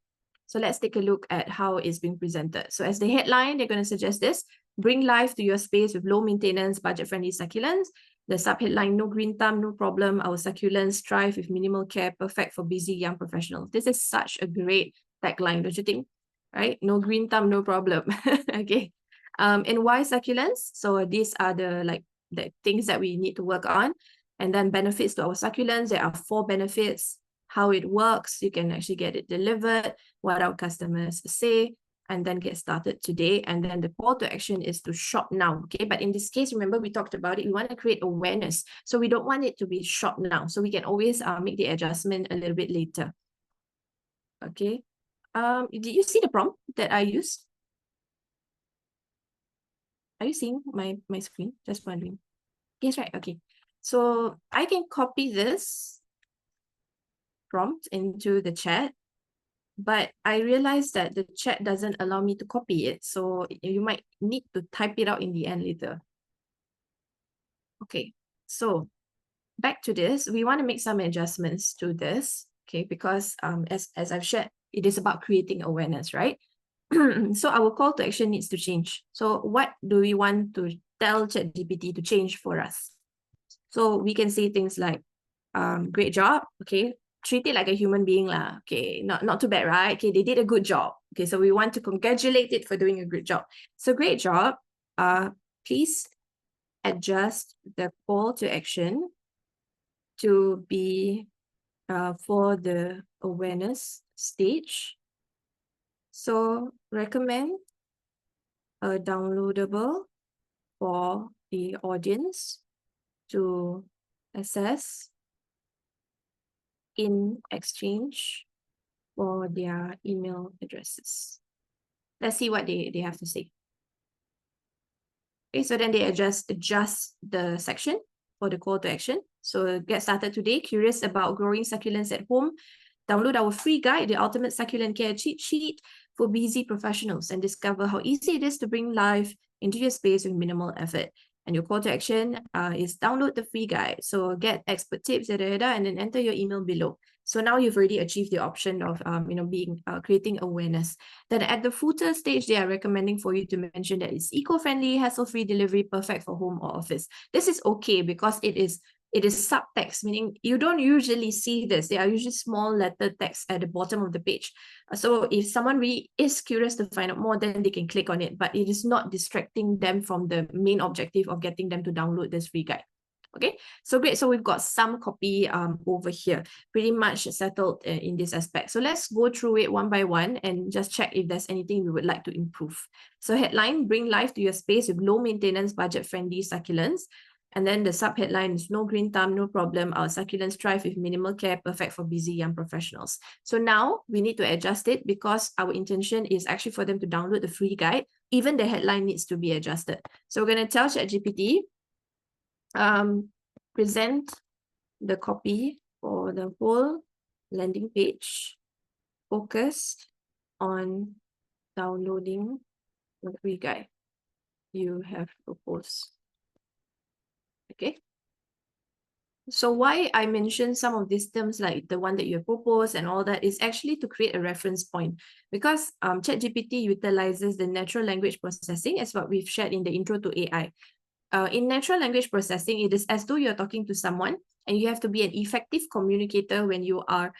Speaker 1: So let's take a look at how it's being presented. So as the headline, they're going to suggest this: bring life to your space with low maintenance, budget-friendly succulents. The subheadline, no green thumb, no problem. Our succulents thrive with minimal care, perfect for busy young professionals. This is such a great tagline, don't you think? Right? No green thumb, no problem. Okay. And why succulents? So these are the things that we need to work on. And then benefits to our succulents. There are 4 benefits, how it works, you can actually get it delivered, what our customers say, and then get started today. And then the call to action is to shop now. Okay, but in this case, remember we talked about it, we want to create awareness. So we don't want it to be shop now. So we can always make the adjustment a little bit later. Okay. Did you see the prompt that I used? Are you seeing my screen? Just wondering. Yes, right. Okay. So I can copy this prompt into the chat, but I realized that the chat doesn't allow me to copy it. So you might need to type it out in the end later. Okay. So back to this, we want to make some adjustments to this. Okay, because as I've shared, it is about creating awareness, right? So our call to action needs to change. So what do we want to tell ChatGPT to change for us? So we can say things like, great job, okay? Treat it like a human being lah, okay? Not too bad, right? Okay, they did a good job. Okay, so we want to congratulate it for doing a good job. So great job. Please adjust the call to action to be for the awareness stage. So recommend a downloadable for the audience to access in exchange for their email addresses. Let's see what they have to say. Okay, so then they adjust the section for the call to action. So get started today. Curious about growing succulents at home? Download our free guide, The Ultimate Succulent Care Cheat Sheet for busy professionals, and discover how easy it is to bring life into your space with minimal effort. And your call to action is download the free guide. So get expert tips, and then enter your email below. So now you've already achieved the option of creating awareness. Then at the footer stage, they are recommending for you to mention that it's eco-friendly, hassle-free delivery, perfect for home or office. This is okay because it is subtext, meaning you don't usually see this. They are usually small letter text at the bottom of the page. So if someone really is curious to find out more, then they can click on it, but it is not distracting them from the main objective of getting them to download this free guide. Okay, so great. So we've got some copy over here, pretty much settled in this aspect. So let's go through it one by one and just check if there's anything we would like to improve. So headline, bring life to your space with low maintenance, budget-friendly succulents. And then the subheadline is no green thumb, no problem. Our succulents thrive with minimal care, perfect for busy young professionals. So now we need to adjust it because our intention is actually for them to download the free guide. Even the headline needs to be adjusted. So we're going to tell ChatGPT, present the copy for the whole landing page focused on downloading the free guide you have proposed. Okay. So why I mentioned some of these terms like the one that you have proposed and all that is actually to create a reference point, because ChatGPT utilizes the natural language processing as what we've shared in the intro to AI. In natural language processing, it is as though you're talking to someone and you have to be an effective communicator when you are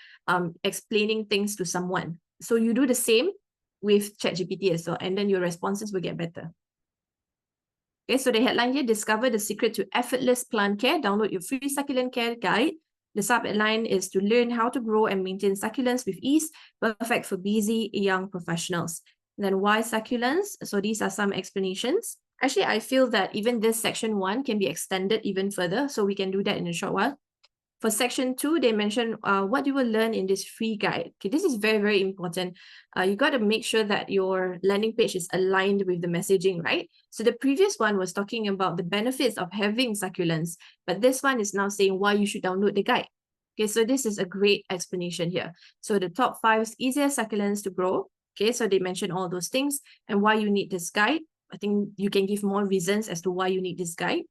Speaker 1: explaining things to someone. So you do the same with ChatGPT as well, and then your responses will get better. Okay, so the headline here, discover the secret to effortless plant care. Download your free succulent care guide. The subheadline is to learn how to grow and maintain succulents with ease, perfect for busy young professionals. And then why succulents? So these are some explanations. Actually, I feel that even this section 1 can be extended even further, so we can do that in a short while. For section 2, they mention what you will learn in this free guide. Okay, this is very, very important. You got to make sure that your landing page is aligned with the messaging, right? So the previous one was talking about the benefits of having succulents, but this one is now saying why you should download the guide. Okay, so this is a great explanation here. So the top 5 easiest succulents to grow. Okay, so they mention all those things and why you need this guide. I think you can give more reasons as to why you need this guide.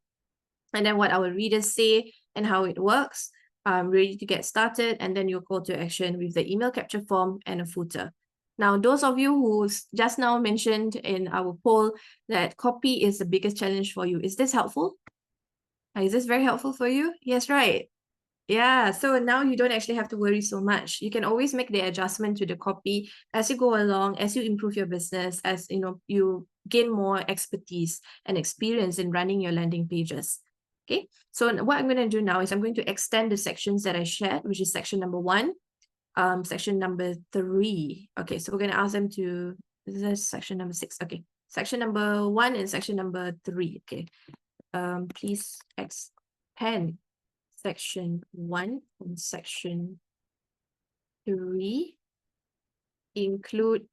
Speaker 1: And then what our readers say and how it works. Ready to get started, and then your call to action with the email capture form and a footer. Now, those of you who just now mentioned in our poll that copy is the biggest challenge for you, is this helpful? Is this very helpful for you? Yes, right. Yeah, so now you don't actually have to worry so much. You can always make the adjustment to the copy as you go along, as you improve your business, as you know, you gain more expertise and experience in running your landing pages. Okay, so what I'm going to do now is I'm going to extend the sections that I shared, which is section number 1, section number 3. Okay, so we're going to ask them to, this is section number 6. Okay, section number 1 and section number 3. Okay, please extend section 1 and section 3, include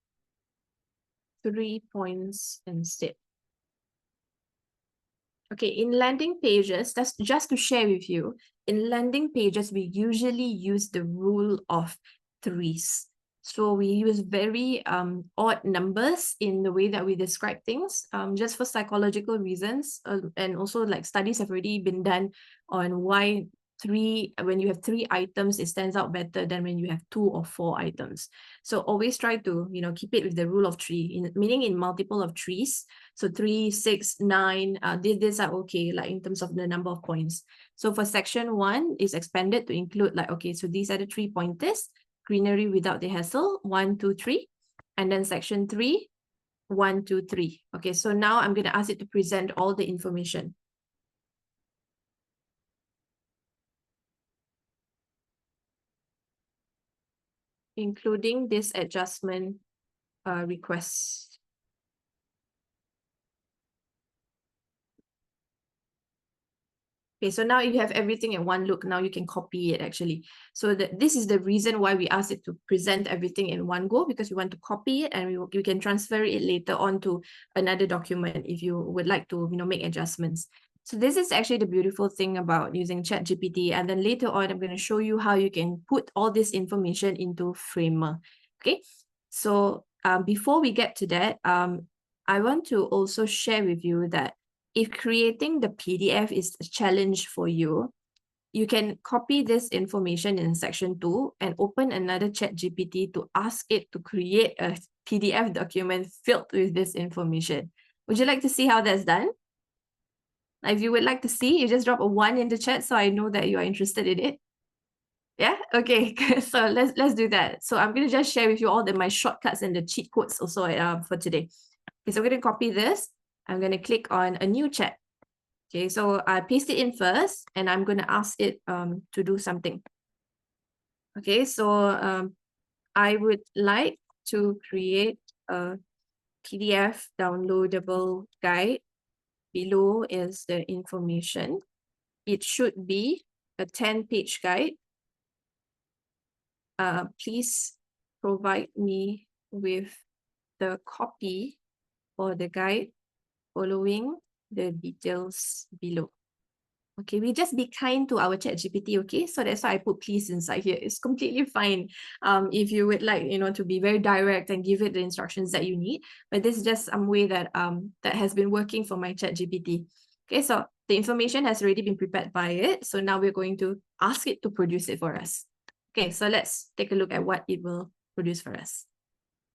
Speaker 1: 3 points instead. Okay, in landing pages, that's just to share with you, in landing pages, we usually use the rule of 3s. So we use very odd numbers in the way that we describe things, just for psychological reasons. And also like studies have already been done on why when you have 3 items, it stands out better than when you have 2 or 4 items. So always try to, you know, keep it with the rule of 3, meaning in multiple of 3s. So 3, 6, 9, these are okay, like in terms of the number of points. So for section 1 is expanded to include like, okay, so these are the 3 pointers, greenery without the hassle, 1, 2, 3. And then section 3, 1, 2, 3. Okay, so now I'm going to ask it to present all the information. Including this adjustment request. Okay, so now you have everything in one look. Now you can copy it actually. So this is the reason why we asked it to present everything in one go, because we want to copy it and you can transfer it later on to another document if you would like to, you know, make adjustments. So this is actually the beautiful thing about using ChatGPT. And then later on, I'm going to show you how you can put all this information into Framer. Okay, so before we get to that, I want to also share with you that if creating the PDF is a challenge for you, you can copy this information in section 2 and open another ChatGPT to ask it to create a PDF document filled with this information. Would you like to see how that's done? If you would like to see, you just drop a 1 in the chat so I know that you are interested in it. Yeah, okay. So let's do that. So I'm going to just share with you all my shortcuts and the cheat codes also for today. Okay, so I'm going to copy this. I'm going to click on a new chat. Okay, so I paste it in first and I'm going to ask it to do something. Okay, so I would like to create a PDF downloadable guide. Below is the information. It should be a 10-page guide. Please provide me with the copy for the guide following the details below. Okay, we just be kind to our ChatGPT, okay? So that's why I put please inside here. It's completely fine if you would like, you know, to be very direct and give it the instructions that you need. But this is just some way that that has been working for my ChatGPT. Okay, so the information has already been prepared by it. So now we're going to ask it to produce it for us. Okay, so let's take a look at what it will produce for us.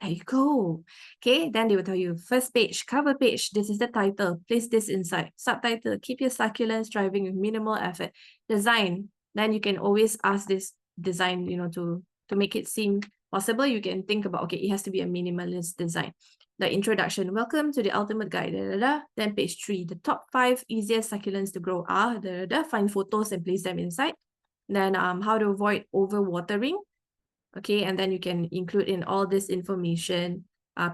Speaker 1: There you go. Okay, then they will tell you first page, cover page. This is the title. Place this inside. Subtitle, keep your succulents thriving with minimal effort. Design. Then you can always ask this design, you know, to make it seem possible. You can think about, okay, it has to be a minimalist design. The introduction, welcome to the ultimate guide. Da, da, da. Then page 3, the top 5 easiest succulents to grow are, da, da, da. Find photos and place them inside. Then how to avoid overwatering. Okay, and then you can include in all this information,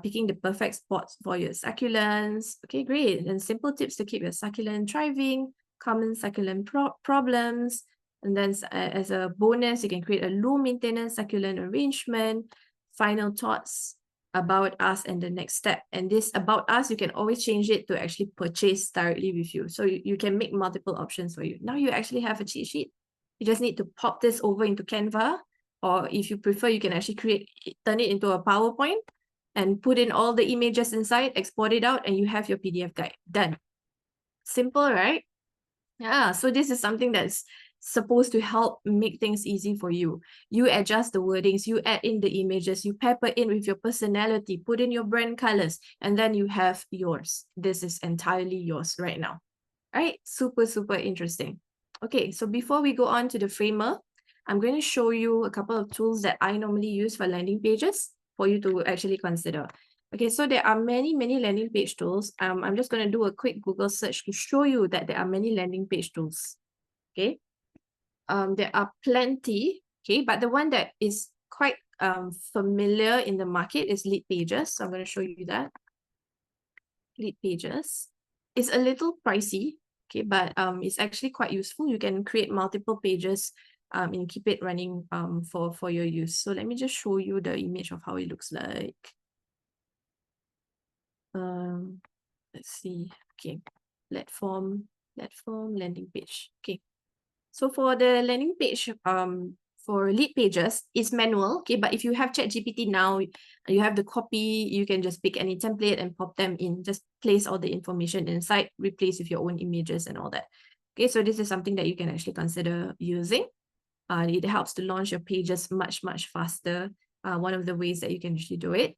Speaker 1: picking the perfect spots for your succulents. Okay, great. And simple tips to keep your succulent thriving, common succulent problems. And then as a bonus, you can create a low maintenance succulent arrangement, final thoughts about us and the next step. And this about us, you can always change it to actually purchase directly with you. So you can make multiple options for you. Now you actually have a cheat sheet. You just need to pop this over into Canva. Or if you prefer, you can actually turn it into a PowerPoint and put in all the images inside, export it out, and you have your PDF guide. Done. Simple, right? Yeah, so this is something that's supposed to help make things easy for you. You adjust the wordings, you add in the images, you pepper in with your personality, put in your brand colors, and then you have yours. This is entirely yours right now. All right, super, super interesting. Okay, so before we go on to the Framer, I'm going to show you a couple of tools that I normally use for landing pages for you to actually consider. Okay, so there are many landing page tools. I'm just going to do a quick Google search to show you that there are many landing page tools. Okay, there are plenty. Okay, but the one that is quite familiar in the market is Leadpages. So I'm going to show you that. Leadpages. It's a little pricey, okay, but it's actually quite useful. You can create multiple pages and keep it running for your use. So let me just show you the image of how it looks like. Let's see. Okay, platform landing page. Okay, so for the landing page, for Leadpages, it's manual, okay, but if you have ChatGPT now, you have the copy, you can just pick any template and pop them in, just place all the information inside, replace with your own images and all that. Okay, so this is something that you can actually consider using. It helps to launch your pages much faster. One of the ways that you can actually do it.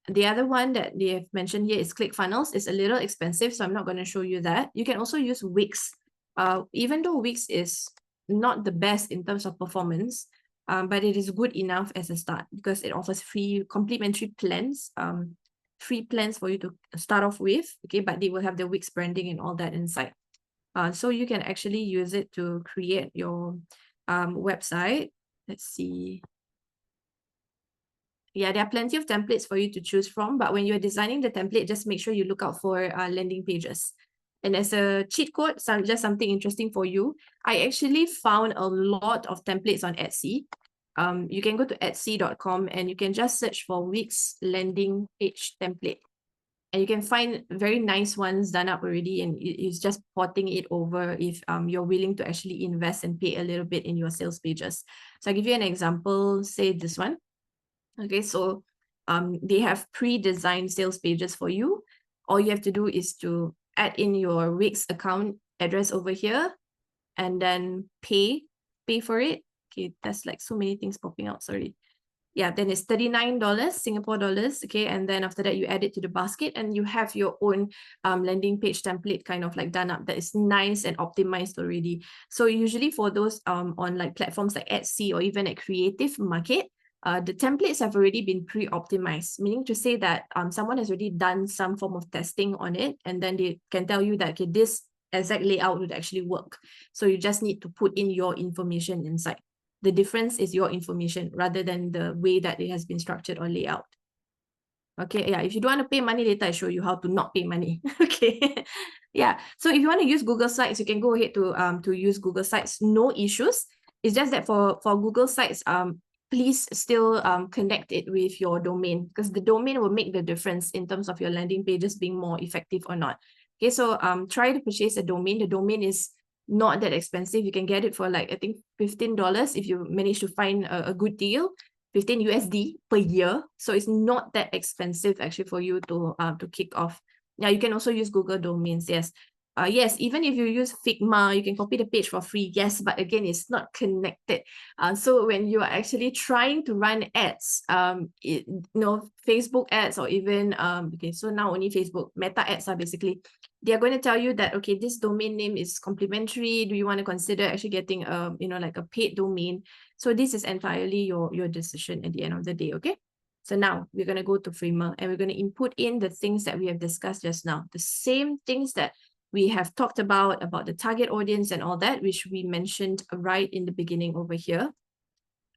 Speaker 1: The other one that they have mentioned here is ClickFunnels. It's a little expensive, so I'm not going to show you that. You can also use Wix. Even though Wix is not the best in terms of performance, but it is good enough as a start because it offers free complimentary plans, free plans for you to start off with, okay, but they will have the Wix branding and all that inside. So you can actually use it to create your website. Let's see. Yeah, there are plenty of templates for you to choose from, but when you're designing the template, just make sure you look out for landing pages. And as a cheat code, just something interesting for you, I actually found a lot of templates on Etsy. You can go to etsy.com and you can just search for Wix landing page template. And you can find very nice ones done up already, and it's just porting it over if you're willing to actually invest and pay a little bit in your sales pages. So I'll give you an example, say this one. Okay, so they have pre-designed sales pages for you. All you have to do is to add in your Wix account address over here and then pay for it. Okay, that's like so many things popping out, sorry. Yeah, then it's $39 Singapore dollars. Okay, and then after that you add it to the basket and you have your own landing page template kind of like done up that is nice and optimized already. So usually for those on like platforms like Etsy or even at Creative Market, the templates have already been pre-optimized, meaning to say that someone has already done some form of testing on it, and then they can tell you that, okay, this exact layout would actually work. So you just need to put in your information inside. The difference is your information rather than the way that it has been structured or laid out. Okay, yeah, if you don't want to pay money, later I show you how to not pay money. Okay, yeah. So if you want to use Google Sites, you can go ahead to use Google Sites, no issues. It's just that for Google Sites, please still connect it with your domain, because the domain will make the difference in terms of your landing pages being more effective or not. Okay, so try to purchase a domain. The domain is not that expensive. You can get it for like, I think $15 if you manage to find a good deal. 15 USD per year. So it's not that expensive actually for you to kick off. Now you can also use Google Domains, yes. Yes, even if you use Figma, you can copy the page for free, yes, but again, it's not connected. So when you are actually trying to run ads, Facebook ads or even, okay, so now only Facebook, Meta ads are basically, they're going to tell you that, okay, this domain name is complimentary. Do you want to consider actually getting like a paid domain? So this is entirely your decision at the end of the day, okay? So now we're going to go to Framer and we're going to input in the things that we have discussed just now. The same things that we have talked about the target audience and all that, which we mentioned right in the beginning over here.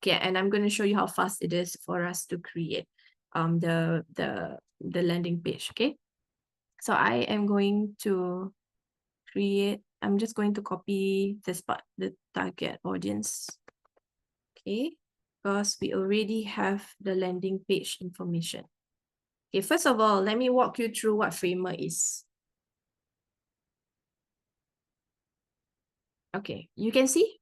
Speaker 1: Okay, and I'm going to show you how fast it is for us to create the landing page, okay? So I am going to create, I'm just going to copy this part, the target audience. Okay, because we already have the landing page information. Okay, first of all, let me walk you through what Framer is. Okay, you can see?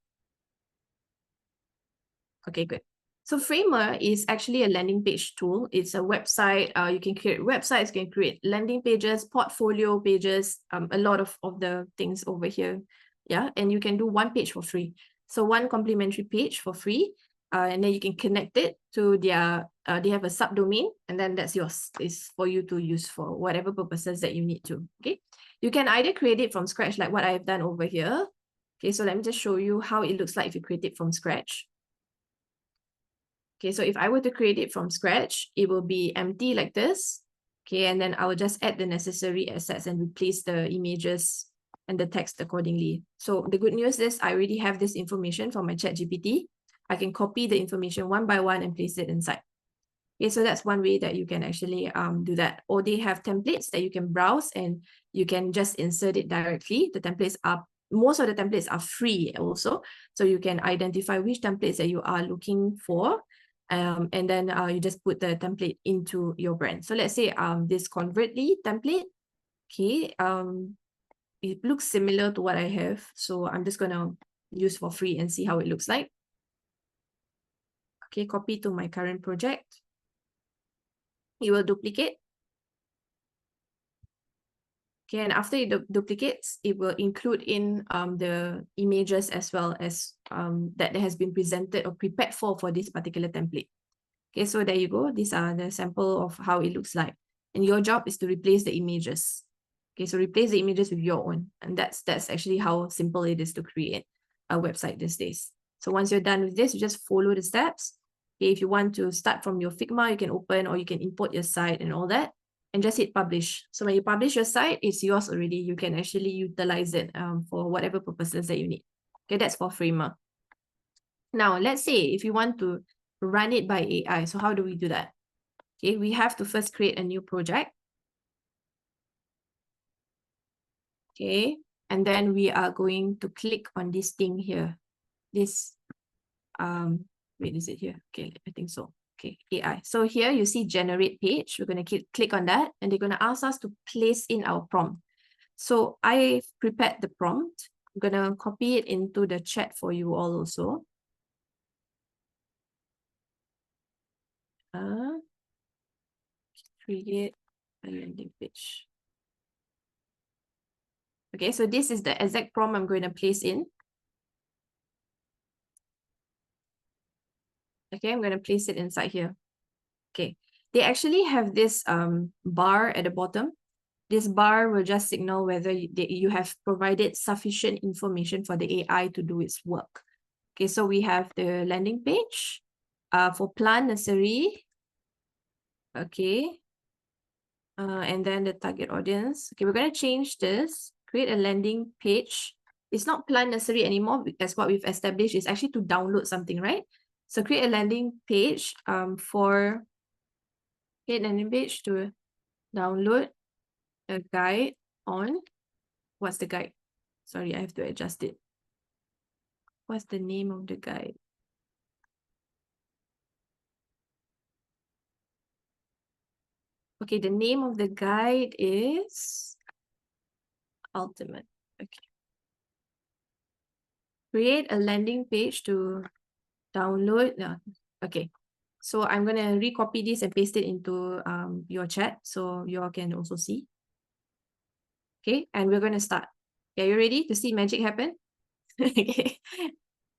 Speaker 1: Okay, good. So Framer is actually a landing page tool. It's a website. You can create websites, you can create landing pages, portfolio pages, a lot of the things over here. Yeah, and you can do one page for free. So one complimentary page for free. And then you can connect it to their, they have a subdomain, and then that's yours. It's for you to use for whatever purposes that you need to, okay? You can either create it from scratch like what I've done over here, Okay, so let me just show you how it looks like if you create it from scratch. Okay, so if I were to create it from scratch, it will be empty like this. Okay, and then I will just add the necessary assets and replace the images and the text accordingly. So the good news is I already have this information from my ChatGPT. I can copy the information one by one and place it inside. Okay, so that's one way that you can actually do that. Or they have templates that you can browse and you can just insert it directly. The templates are, most of the templates are free also. So you can identify which templates that you are looking for. And then you just put the template into your brand. So let's say this Convertly template, okay, it looks similar to what I have. So I'm just gonna use for free and see how it looks like. Okay, copy to my current project. You will duplicate. Okay, and after it duplicates, it will include in the images as well as that has been presented or prepared for this particular template. Okay, so there you go. These are the sample of how it looks like. And your job is to replace the images. Okay, so replace the images with your own. And that's actually how simple it is to create a website these days. So once you're done with this, you just follow the steps. Okay, if you want to start from your Figma, you can open or you can import your site and all that. And just hit publish. So when you publish your site, it's yours already. You can actually utilize it for whatever purposes that you need. Okay, that's for Framer. Now, let's say if you want to run it by AI. So how do we do that? Okay, we have to first create a new project. Okay, and then we are going to click on this thing here. This, wait, is it here? Okay, I think so. Okay, AI. So here you see generate page. We're going to click on that and they're going to ask us to place in our prompt. So I prepared the prompt. I'm going to copy it into the chat for you all also. Create a landing page. Okay, so this is the exact prompt I'm going to place in. Okay, I'm going to place it inside here. Okay, they actually have this bar at the bottom. This bar will just signal whether you have provided sufficient information for the AI to do its work. Okay, so we have the landing page for plant nursery. Okay, and then the target audience. Okay, we're going to change this, create a landing page. It's not plant nursery anymore as what we've established. It's actually to download something, right? So create a landing page for create a landing page to download a guide on, what's the guide? Sorry, I have to adjust it. What's the name of the guide? Okay, the name of the guide is Ultimate. Okay. Create a landing page to download. Okay. So I'm going to recopy this and paste it into your chat so you all can also see. Okay, and we're going to start. Are you ready to see magic happen? Okay,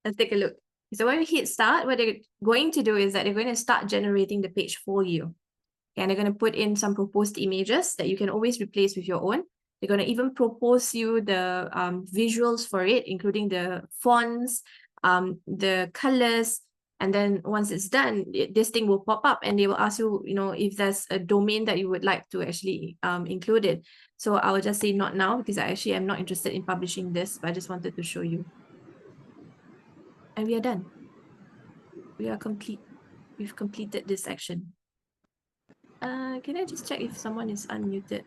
Speaker 1: let's take a look. So when we hit start, what they're going to do is that they're going to start generating the page for you. And they're going to put in some proposed images that you can always replace with your own. They're going to even propose you the visuals for it, including the fonts, the colors. And then once it's done, this thing will pop up and they will ask you, if there's a domain that you would like to actually include it. So I will just say not now because I actually am not interested in publishing this, but I just wanted to show you. And we are done. We are complete. We've completed this action. Can I just check if someone is unmuted?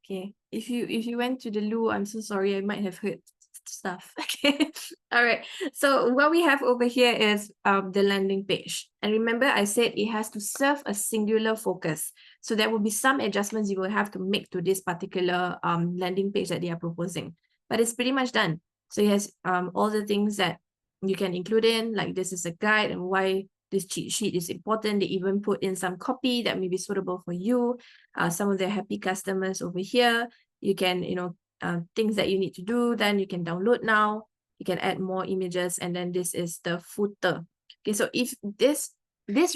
Speaker 1: Okay, if you went to the loo, I'm so sorry, I might have heard stuff. Okay, all right. So what we have over here is the landing page. And remember, I said it has to serve a singular focus. So there will be some adjustments you will have to make to this particular landing page that they are proposing. But it's pretty much done. So it has all the things that you can include in, like this is a guide and why this cheat sheet is important. They even put in some copy that may be suitable for you. Some of their happy customers over here. You can, things that you need to do, then you can download now. You can add more images, and then this is the footer. Okay, so if this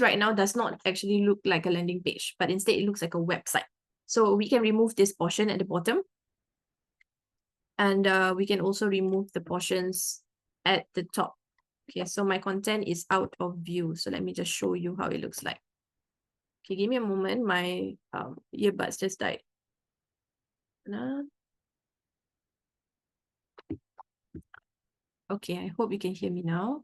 Speaker 1: right now does not actually look like a landing page, but instead it looks like a website. So we can remove this portion at the bottom. And we can also remove the portions at the top. Okay, so my content is out of view. So let me just show you how it looks like. Okay, give me a moment. My earbuds just died. Okay, I hope you can hear me now.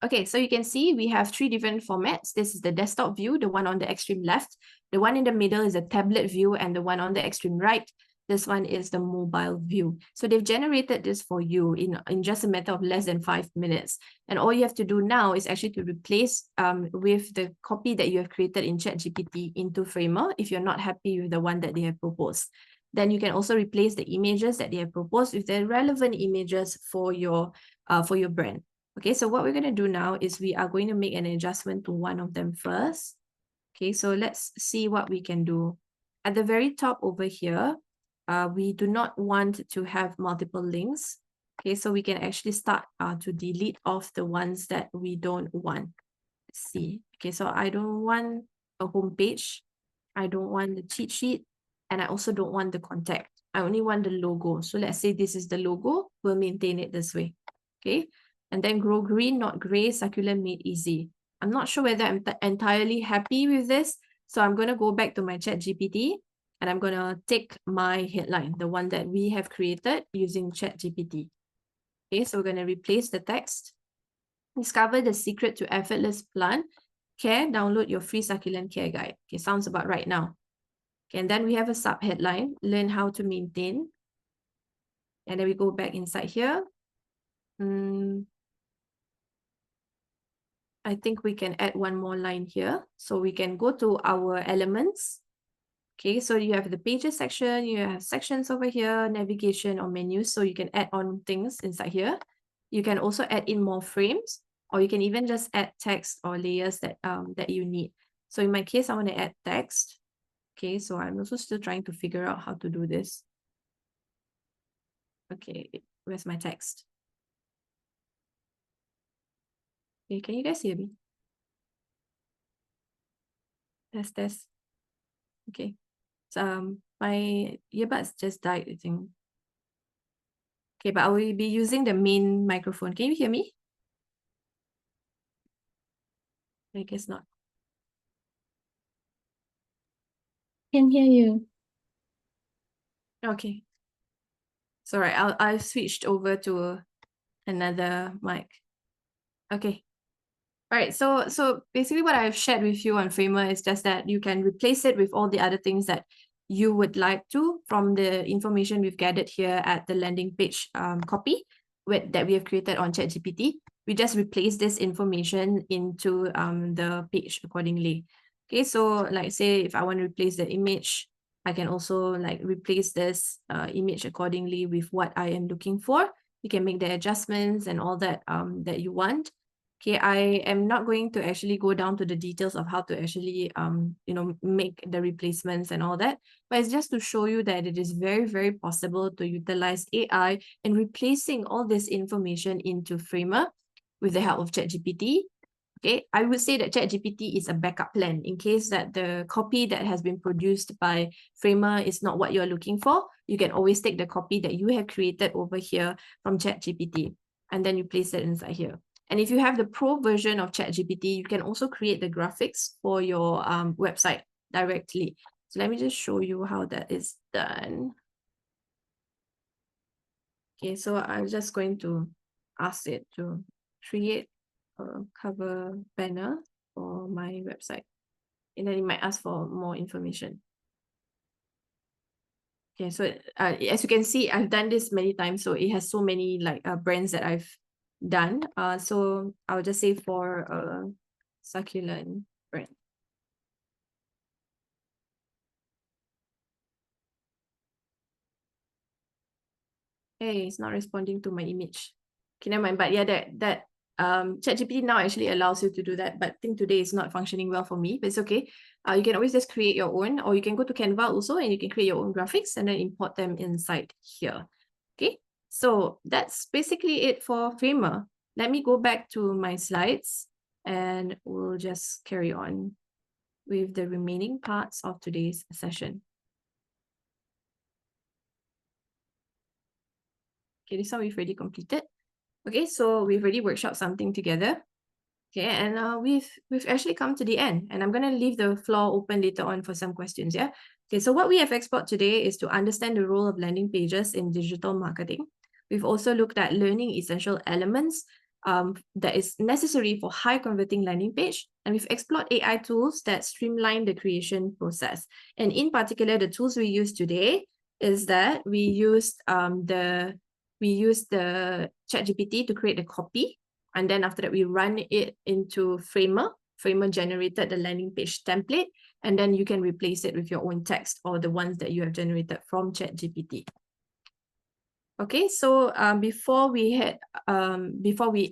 Speaker 1: Okay, so you can see we have three different formats. This is the desktop view, the one on the extreme left. The one in the middle is a tablet view, and the one on the extreme right, this one is the mobile view. So they've generated this for you in just a matter of less than 5 minutes. And all you have to do now is actually to replace with the copy that you have created in ChatGPT into Framer if you're not happy with the one that they have proposed. Then you can also replace the images that they have proposed with the relevant images for your brand. Okay, so what we're going to do now is we are going to make an adjustment to one of them first. Okay, so let's see what we can do. At the very top over here, we do not want to have multiple links. Okay, so we can actually start to delete off the ones that we don't want. Let's see. Okay, so I don't want a home page. I don't want the cheat sheet. And I also don't want the contact. I only want the logo. So let's say this is the logo. We'll maintain it this way. Okay. And then grow green, not gray, succulent made easy. I'm not sure whether I'm entirely happy with this. So I'm going to go back to my ChatGPT and I'm going to take my headline, the one that we have created using ChatGPT. Okay, so we're going to replace the text. Discover the secret to effortless plant care. Download your free succulent care guide. Okay, sounds about right now. Okay, and then we have a sub headline, learn how to maintain. And then we go back inside here. I think we can add one more line here. So we can go to our elements. Okay, so you have the pages section, you have sections over here, navigation or menus. So you can add on things inside here. You can also add in more frames, or you can even just add text or layers that you need. So in my case, I want to add text. Okay, so I'm also still trying to figure out how to do this. Okay, where's my text? Okay, can you guys hear me? Test. Okay. So, my earbuds just died, I think. Okay, but I will be using the main microphone. Can you hear me? I guess not.
Speaker 2: Can hear you.
Speaker 1: Okay. Sorry, I've switched over to another mic. Okay. All right, so basically what I've shared with you on Framer is just that you can replace it with all the other things that you would like to from the information we've gathered here at the landing page copy that we have created on ChatGPT. We just replace this information into the page accordingly. Okay, so like say if I want to replace the image, I can also like replace this image accordingly with what I am looking for. You can make the adjustments and all that that you want. Okay, I am not going to actually go down to the details of how to actually, make the replacements and all that, but it's just to show you that it is very, very possible to utilize AI in replacing all this information into Framer with the help of ChatGPT. Okay, I would say that ChatGPT is a backup plan in case that the copy that has been produced by Framer is not what you're looking for. You can always take the copy that you have created over here from ChatGPT and then you place it inside here. And if you have the pro version of ChatGPT, you can also create the graphics for your website directly. So let me just show you how that is done. Okay, so I'm just going to ask it to create a cover banner for my website. And then it might ask for more information. Okay, so as you can see, I've done this many times. So it has so many like brands that I've done. So I'll just say for a succulent brand. Hey, it's not responding to my image. Okay, never mind. But yeah, that ChatGPT now actually allows you to do that. But I think today is not functioning well for me, but it's okay. You can always just create your own, or you can go to Canva also and you can create your own graphics and then import them inside here. Okay, so that's basically it for Framer. Let me go back to my slides and we'll just carry on with the remaining parts of today's session. Okay, this one we've already completed. Okay, so we've already workshopped something together. Okay, and we've actually come to the end, and I'm gonna leave the floor open later on for some questions. Yeah. Okay, so what we have explored today is to understand the role of landing pages in digital marketing. We've also looked at learning essential elements that is necessary for high converting landing page, and we've explored AI tools that streamline the creation process. And in particular, the tools we use today is that we used the ChatGPT to create the copy, and then after that we run it into Framer. Framer generated the landing page template, and then you can replace it with your own text or the ones that you have generated from ChatGPT. Okay, so before we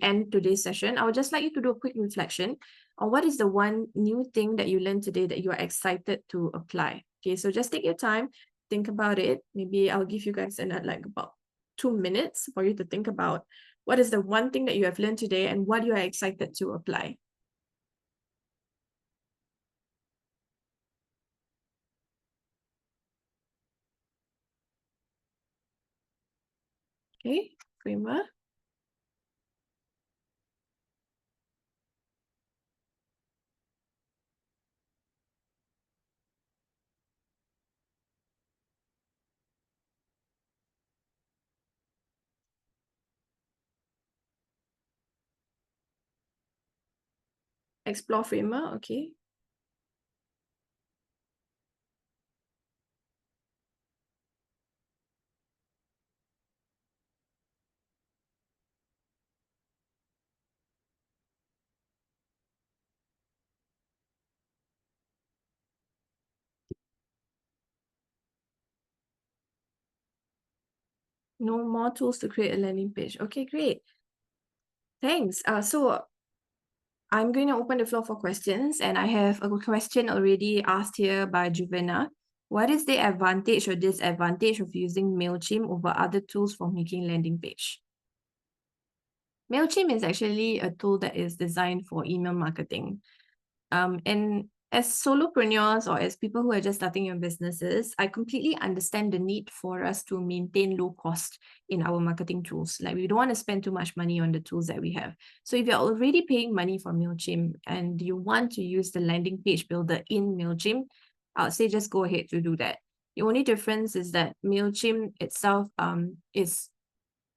Speaker 1: end today's session, I would just like you to do a quick reflection on what is the one new thing that you learned today that you are excited to apply. Okay, so just take your time, think about it. Maybe I'll give you guys like about 2 minutes for you to think about what is the one thing that you have learned today and what you are excited to apply. Okay, Framer. Explore Framer, okay. No more tools to create a landing page. Okay, great. Thanks. So I'm going to open the floor for questions, and I have a question already asked here by Juvena. What is the advantage or disadvantage of using MailChimp over other tools for making landing page? MailChimp is actually a tool that is designed for email marketing. And as solopreneurs or as people who are just starting your businesses, I completely understand the need for us to maintain low cost in our marketing tools. Like, we don't want to spend too much money on the tools that we have. So if you're already paying money for MailChimp and you want to use the landing page builder in MailChimp, I would say just go ahead to do that. The only difference is that MailChimp itself is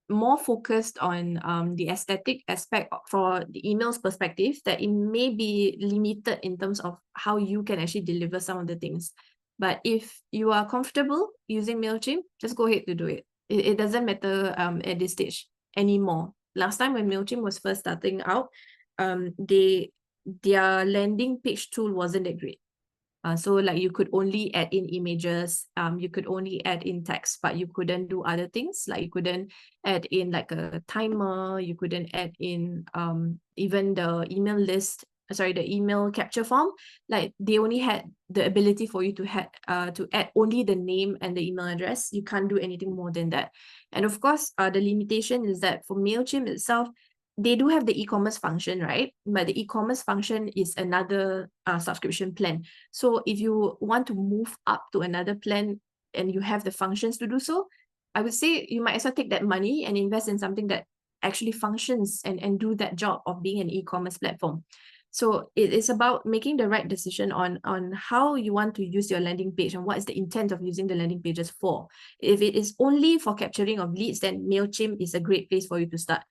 Speaker 1: more focused on the aesthetic aspect for the emails perspective, that it may be limited in terms of how you can actually deliver some of the things. But if you are comfortable using MailChimp, just go ahead to do it. It doesn't matter at this stage anymore. Last time when MailChimp was first starting out, their landing page tool wasn't that great. So like, you could only add in images, you could only add in text, but you couldn't do other things. Like, you couldn't add in like a timer, you couldn't add in even the email list, the email capture form. Like, they only had the ability for you to add only the name and the email address. You can't do anything more than that. And of course, the limitation is that for MailChimp itself, they do have the e-commerce function, right? But the e-commerce function is another subscription plan. So if you want to move up to another plan and you have the functions to do so, I would say you might as well take that money and invest in something that actually functions and do that job of being an e-commerce platform. So it is about making the right decision on how you want to use your landing page and what is the intent of using the landing pages for. If it is only for capturing of leads, then MailChimp is a great place for you to start.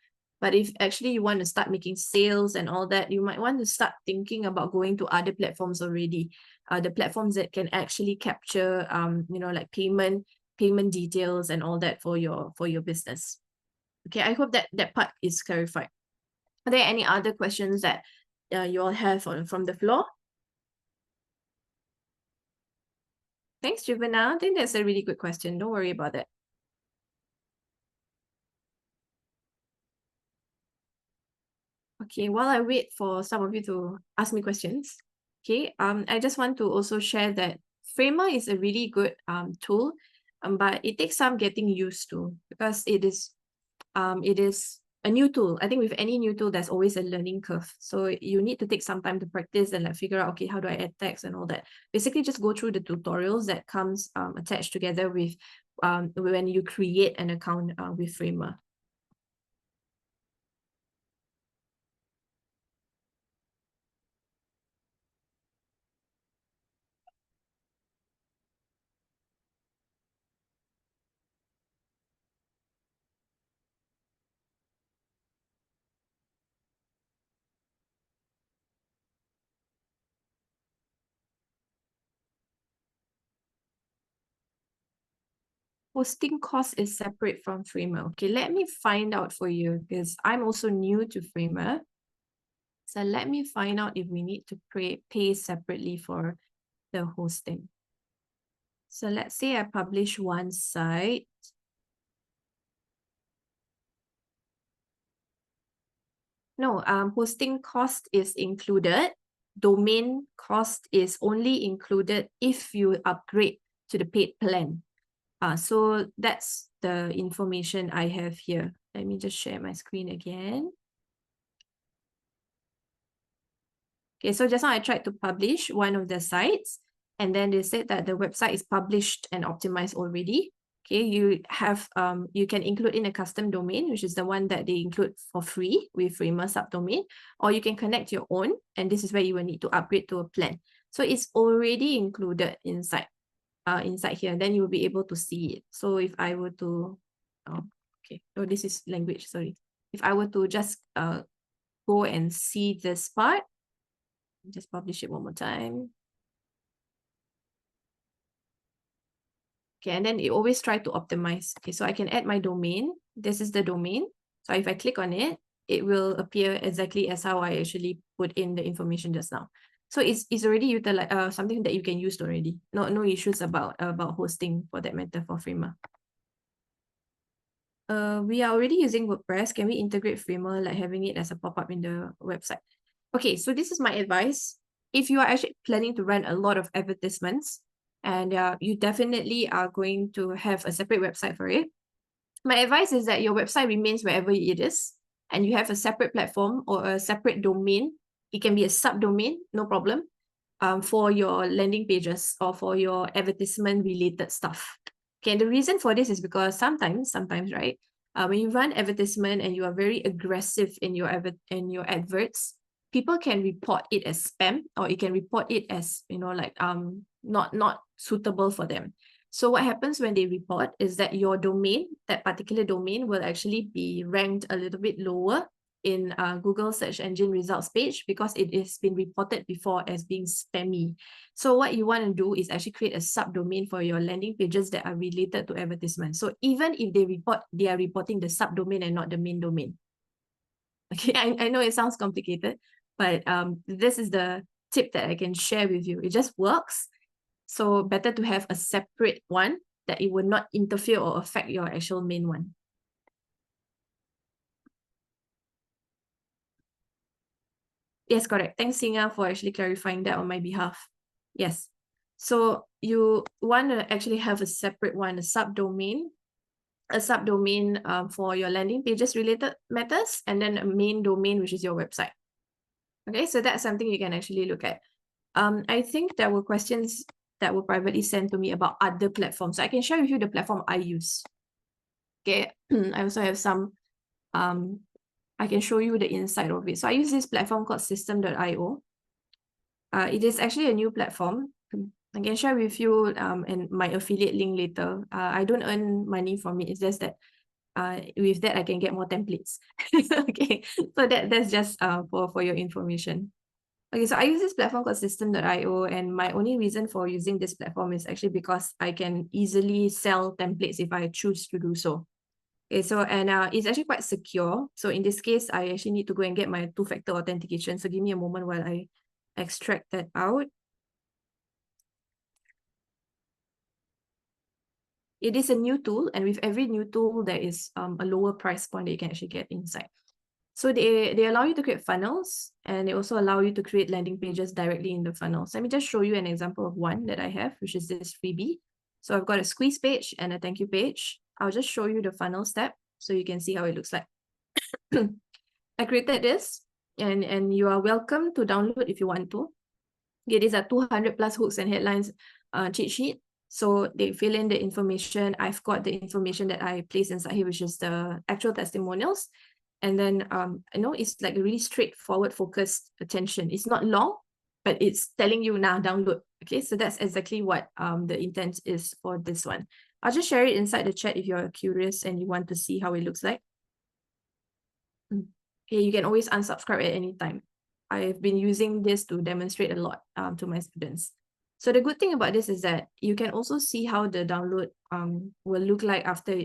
Speaker 1: But if actually you want to start making sales and all that, you might want to start thinking about going to other platforms already. The platforms that can actually capture like payment details and all that for your business. Okay, I hope that part is clarified. Are there any other questions that you all have from the floor? Thanks, Juvena. I think that's a really good question. Don't worry about that. Okay, while I wait for some of you to ask me questions, okay, I just want to also share that Framer is a really good tool, but it takes some getting used to, because it is a new tool. I think with any new tool, there's always a learning curve. So you need to take some time to practice and like figure out, okay, how do I add text and all that. Basically, just go through the tutorials that comes attached together with when you create an account with Framer. Hosting cost is separate from Framer. Okay, let me find out for you because I'm also new to Framer. So let me find out if we need to pay separately for the hosting. So let's say I publish one site. No, hosting cost is included. Domain cost is only included if you upgrade to the paid plan. So that's the information I have here. Let me just share my screen again. Okay, so just now I tried to publish one of the sites, and then they said that the website is published and optimized already. Okay, you can include in a custom domain, which is the one that they include for free with Framer subdomain, or you can connect your own, and this is where you will need to upgrade to a plan. So it's already included inside here, then you'll be able to see it. So if I were to, this is language, sorry. If I were to just go and see this part, just publish it one more time. Okay, and then it always try to optimize. Okay, so I can add my domain. This is the domain. So if I click on it, it will appear exactly as how I actually put in the information just now. So it's already something that you can use already. No issues about hosting for that matter for Framer. We are already using WordPress. Can we integrate Framer, like having it as a pop-up in the website? Okay, so this is my advice. If you are actually planning to run a lot of advertisements, and you definitely are going to have a separate website for it, my advice is that your website remains wherever it is, and you have a separate platform or a separate domain. It can be a subdomain, no problem, for your landing pages or for your advertisement related stuff. Okay, and the reason for this is because sometimes, right, when you run advertisement and you are very aggressive in your adverts, people can report it as spam, or it can report it as, not suitable for them. So what happens when they report is that your domain, that particular domain, will actually be ranked a little bit lower in Google search engine results page because it has been reported before as being spammy. So what you want to do is actually create a subdomain for your landing pages that are related to advertisements. So even if they are reporting the subdomain and not the main domain. Okay, I know it sounds complicated, but this is the tip that I can share with you. It just works. So better to have a separate one that it will not interfere or affect your actual main one. Yes, correct. Thanks, Singa, for actually clarifying that on my behalf. Yes. So you want to actually have a separate one, a subdomain for your landing pages related matters, and then a main domain, which is your website. Okay, so that's something you can actually look at. I think there were questions that were privately sent to me about other platforms. So I can share with you the platform I use. Okay, I also have some, I can show you the inside of it. So I use this platform called System.io. It is actually a new platform. I can share with you and my affiliate link later. I don't earn money from it. It's just that with that I can get more templates. Okay, so that's just for your information. Okay, so I use this platform called System.io, and my only reason for using this platform is actually because I can easily sell templates if I choose to do so. Okay, so and it's actually quite secure. So in this case, I actually need to go and get my two-factor authentication. So give me a moment while I extract that out. It is a new tool, and with every new tool, there is a lower price point that you can actually get inside. So they allow you to create funnels, and they also allow you to create landing pages directly in the funnels. Let me just show you an example of one that I have, which is this freebie. So I've got a squeeze page and a thank you page. I'll just show you the funnel step so you can see how it looks like. I created this, and you are welcome to download if you want to. Okay, these are 200 plus hooks and headlines cheat sheet. So they fill in the information. I've got the information that I place inside here, which is the actual testimonials. And then, it's like a really straightforward, focused attention. It's not long, but it's telling you now download. Okay, so that's exactly what the intent is for this one. I'll just share it inside the chat if you're curious and you want to see how it looks like. Okay, you can always unsubscribe at any time. I've been using this to demonstrate a lot to my students. So the good thing about this is that you can also see how the download will look like after,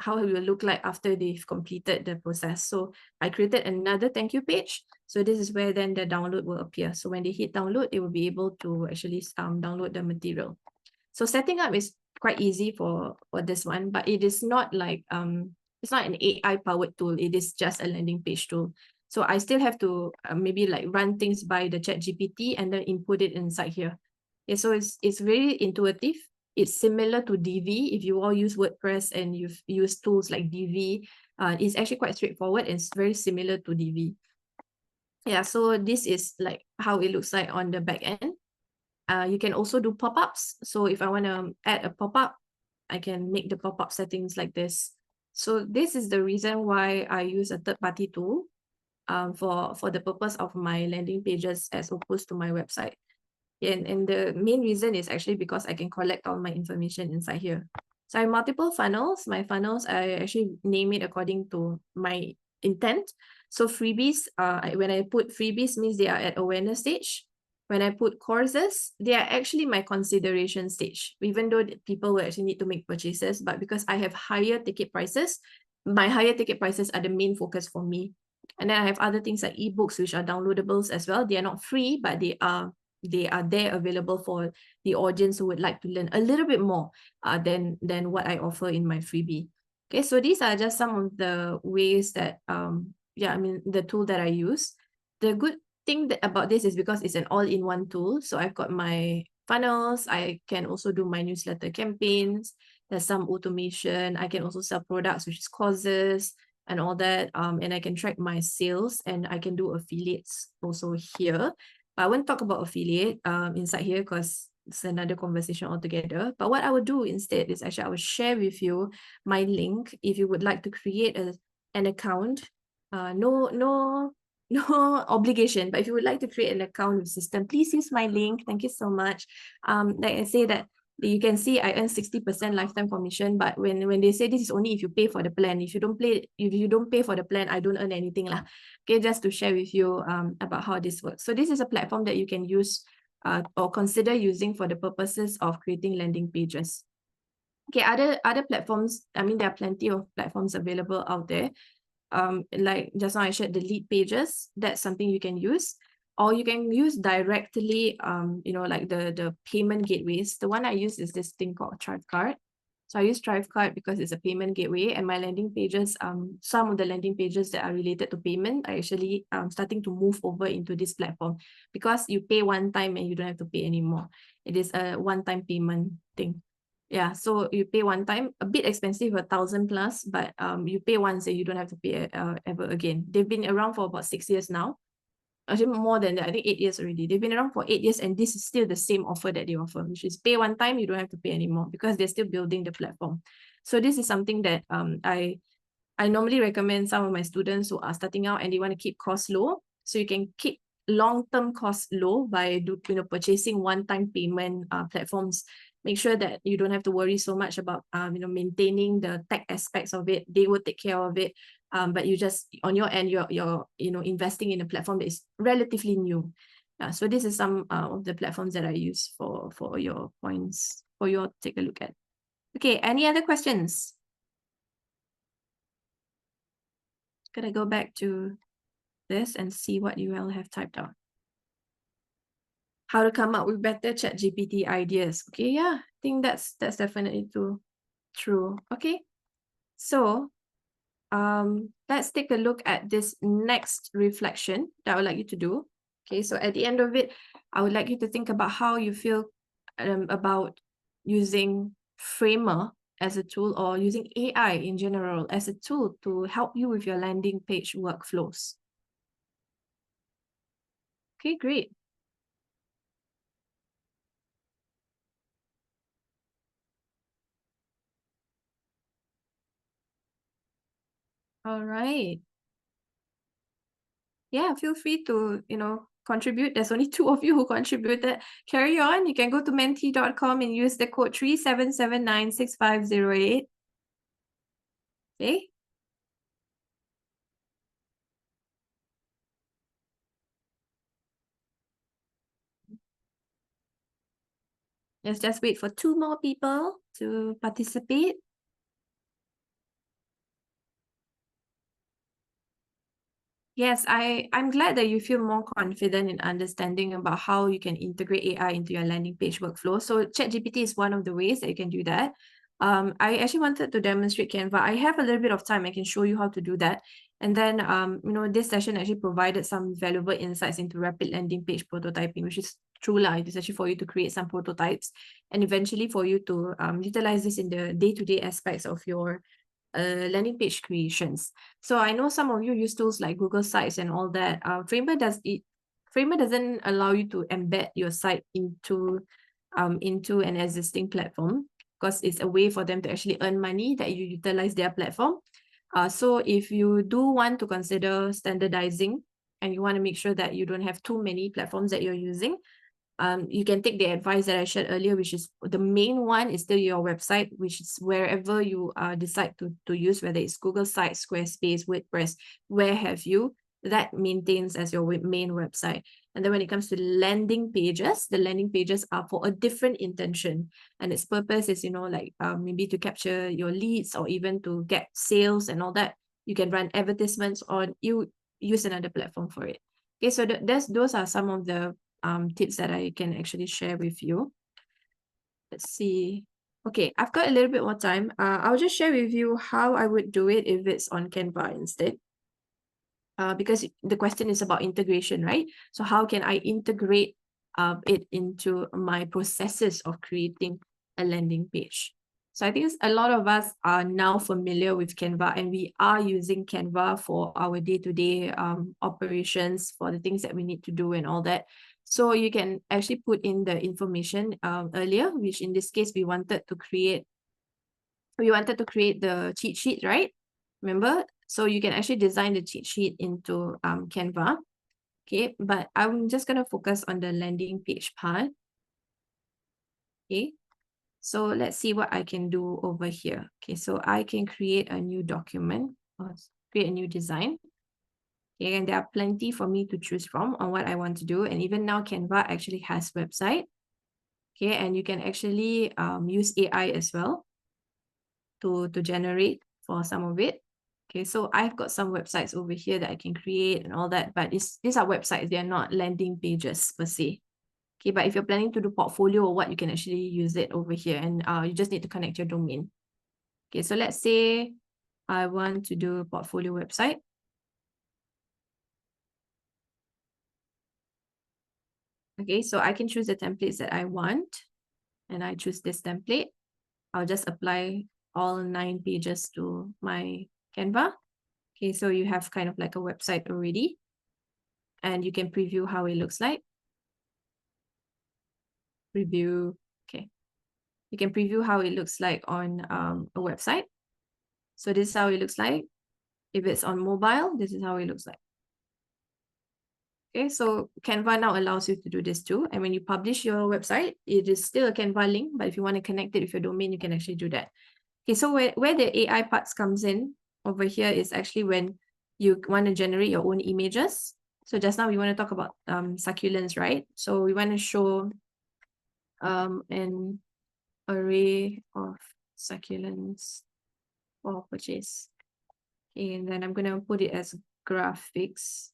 Speaker 1: how it will look like after they've completed the process. So I created another thank you page. So this is where then the download will appear. So when they hit download, they will be able to actually download the material. So setting up is quite easy for this one, but it is not like it's not an AI powered tool. It is just a landing page tool. So I still have to maybe like run things by the ChatGPT and then input it inside here. Yeah, so it's very intuitive. It's similar to Divi. If you all use WordPress and you've used tools like Divi, it's actually quite straightforward and it's very similar to Divi. Yeah, so this is like how it looks like on the back end. You can also do pop-ups. So if I want to add a pop-up, I can make the pop-up settings like this. So this is the reason why I use a third-party tool for the purpose of my landing pages as opposed to my website. And the main reason is actually because I can collect all my information inside here. So I have multiple funnels. My funnels, I actually name it according to my intent. So freebies, when I put freebies means they are at awareness stage. When I put courses, they are actually my consideration stage, even though people will actually need to make purchases. But because I have higher ticket prices, my higher ticket prices are the main focus for me. And then I have other things like ebooks, which are downloadables as well. They are not free, but they are there available for the audience who would like to learn a little bit more than what I offer in my freebie. Okay, so these are just some of the ways that the tool that I use. The good thing about this is because it's an all-in-one tool. So I've got my funnels. I can also do my newsletter campaigns. There's some automation. I can also sell products, which is courses and all that. And I can track my sales and I can do affiliates also here. But I won't talk about affiliate inside here because it's another conversation altogether. But what I would do instead is actually I will share with you my link if you would like to create an account. No obligation, but if you would like to create an account with System, please use my link. Thank you so much. Like I say that you can see I earn 60% lifetime commission, but when they say this is only if you pay for the plan. If you don't pay for the plan, I don't earn anything lah. Okay, just to share with you about how this works. So this is a platform that you can use or consider using for the purposes of creating landing pages. Okay, other platforms, I mean, there are plenty of platforms available out there. Like just now I shared the lead pages, that's something you can use. Or you can use directly, like the payment gateways. The one I use is this thing called Thrivecart. So I use Thrivecart because it's a payment gateway, and my landing pages, some of the landing pages that are related to payment are actually starting to move over into this platform because you pay one time and you don't have to pay anymore. It is a one-time payment thing. Yeah, so you pay one time, a bit expensive, 1,000 plus, but you pay once and you don't have to pay ever again. They've been around for about 6 years now. Actually, more than that, I think 8 years already. They've been around for 8 years, and this is still the same offer that they offer, which is pay one time, you don't have to pay anymore because they're still building the platform. So this is something that I normally recommend some of my students who are starting out and they want to keep costs low. So you can keep long-term costs low by purchasing one-time payment platforms. Make sure that you don't have to worry so much about maintaining the tech aspects of it. They will take care of it. But you just on your end, you're investing in a platform that is relatively new. So this is some of the platforms that I use for your points for you all to take a look at. Okay, any other questions? Gonna go back to this and see what you all have typed out. How to come up with better ChatGPT ideas. Okay, yeah, I think that's definitely true. Okay, so let's take a look at this next reflection that I would like you to do. Okay, so at the end of it, I would like you to think about how you feel about using Framer as a tool or using AI in general as a tool to help you with your landing page workflows. Okay, great. All right. Yeah, feel free to, contribute. There's only 2 of you who contributed. Carry on. You can go to menti.com and use the code 37796508. Okay. Let's just wait for 2 more people to participate. Yes, I'm glad that you feel more confident in understanding about how you can integrate AI into your landing page workflow. So ChatGPT is one of the ways that you can do that. I actually wanted to demonstrate Canva. I have a little bit of time. I can show you how to do that. And then, this session actually provided some valuable insights into rapid landing page prototyping, which is true lah. It's actually for you to create some prototypes and eventually for you to utilize this in the day-to-day aspects of your landing page creations. So I know some of you use tools like Google Sites and all that. Framer doesn't allow you to embed your site into an existing platform because it's a way for them to actually earn money that you utilize their platform. So if you do want to consider standardizing and you want to make sure that you don't have too many platforms that you're using, you can take the advice that I shared earlier, which is the main one is still your website, which is wherever you decide to use, whether it's Google Sites, Squarespace, WordPress, where have you, that maintains as your main website. And then when it comes to landing pages, the landing pages are for a different intention. And its purpose is, maybe to capture your leads or even to get sales and all that. You can run advertisements or you use another platform for it. Okay, so those are some of the tips that I can actually share with you. Let's see. Okay, I've got a little bit more time. I'll just share with you how I would do it if it's on Canva instead. Because the question is about integration, right? So how can I integrate it into my processes of creating a landing page? So I think a lot of us are now familiar with Canva and we are using Canva for our day-to-day operations, for the things that we need to do and all that. So you can actually put in the information earlier, which in this case, we wanted to create the cheat sheet, right? Remember? So you can actually design the cheat sheet into Canva. Okay, but I'm just going to focus on the landing page part. Okay, so let's see what I can do over here. Okay, so I can create a new document or create a new design. Okay, and there are plenty for me to choose from on what I want to do. And even now, Canva actually has website. Okay, and you can actually use AI as well to generate for some of it. Okay, so I've got some websites over here that I can create and all that, but these are websites, they are not landing pages per se. Okay, but if you're planning to do portfolio or what, you can actually use it over here and you just need to connect your domain. Okay, so let's say I want to do a portfolio website. Okay, so I can choose the templates that I want and I choose this template. I'll just apply all 9 pages to my Canva. Okay, so you have kind of like a website already and you can preview how it looks like. Preview, okay. You can preview how it looks like on a website. So this is how it looks like. If it's on mobile, this is how it looks like. Okay, so Canva now allows you to do this too. And when you publish your website, it is still a Canva link, but if you want to connect it with your domain, you can actually do that. Okay, so where the AI parts comes in over here is actually when you want to generate your own images. So just now we want to talk about succulents, right? So we want to show an array of succulents for purchase. Okay, and then I'm gonna put it as graphics.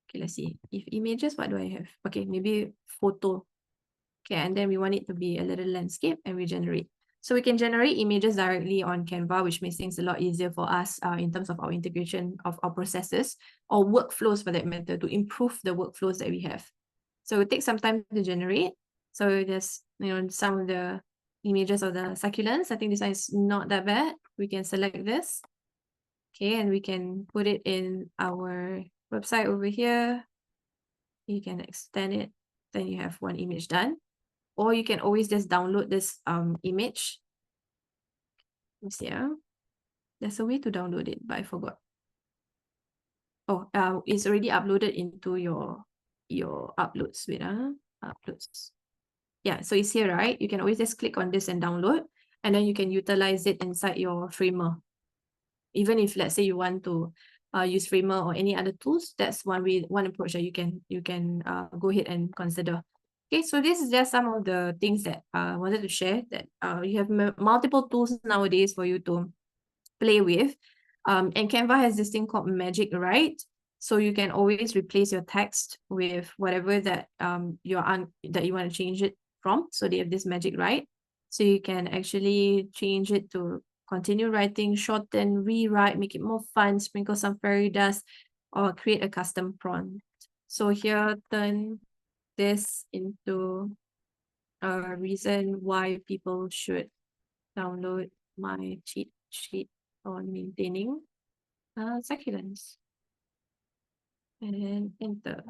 Speaker 1: Okay, let's see. If images, what do I have? Okay, maybe photo. Okay, and then we want it to be a little landscape and we generate. So we can generate images directly on Canva, which makes things a lot easier for us in terms of our integration of our processes or workflows for that matter, to improve the workflows that we have. So it takes some time to generate. So there's, some of the images of the succulents. I think this one is not that bad. We can select this. Okay, and we can put it in our website over here. You can extend it. Then you have one image done. Or you can always just download this image. Let's see. There's a way to download it, but I forgot. Oh, it's already uploaded into your uploads. Wait, uploads. Yeah, so it's here, right? You can always just click on this and download, and then you can utilize it inside your Framer. Even if, let's say, you want to use Framer or any other tools, that's one approach that you can go ahead and consider. Okay, so this is just some of the things that I wanted to share, that you have multiple tools nowadays for you to play with. And Canva has this thing called Magic Write. So you can always replace your text with whatever that that you want to change it from. So they have this Magic Write. So you can actually change it to continue writing, shorten, rewrite, make it more fun, sprinkle some fairy dust, or create a custom prompt. So here, turn this into a reason why people should download my cheat sheet on maintaining succulents. And enter.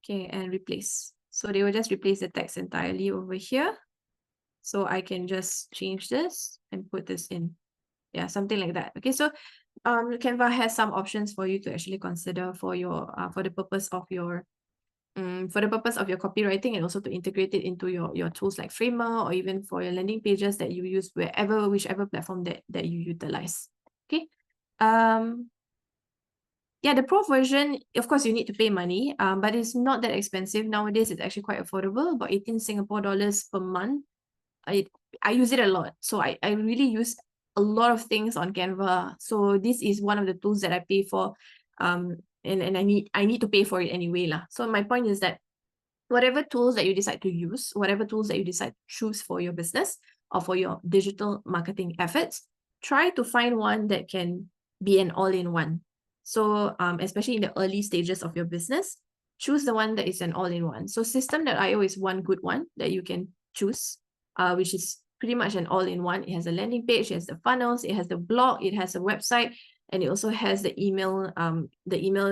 Speaker 1: Okay, and replace. So they will just replace the text entirely over here. So I can just change this and put this in. Yeah, something like that. Okay, so Canva has some options for you to actually consider for your for the purpose of your copywriting, and also to integrate it into your tools like Framer, or even for your landing pages that you use whichever platform that you utilize. Okay. Yeah, the pro version, of course, you need to pay money, but it's not that expensive nowadays. It's actually quite affordable, about 18 Singapore dollars per month. I use it a lot, so I really use a lot of things on Canva. So this is one of the tools that I pay for, and I need to pay for it anyway lah. So my point is that whatever tools that you decide to use, whatever tools that you decide to choose for your business or for your digital marketing efforts, try to find one that can be an all-in-one. So especially in the early stages of your business, choose the one that is an all-in-one. So System.io is one good one that you can choose, which is pretty much an all-in-one. It has a landing page, it has the funnels, it has the blog, it has a website, and it also has the email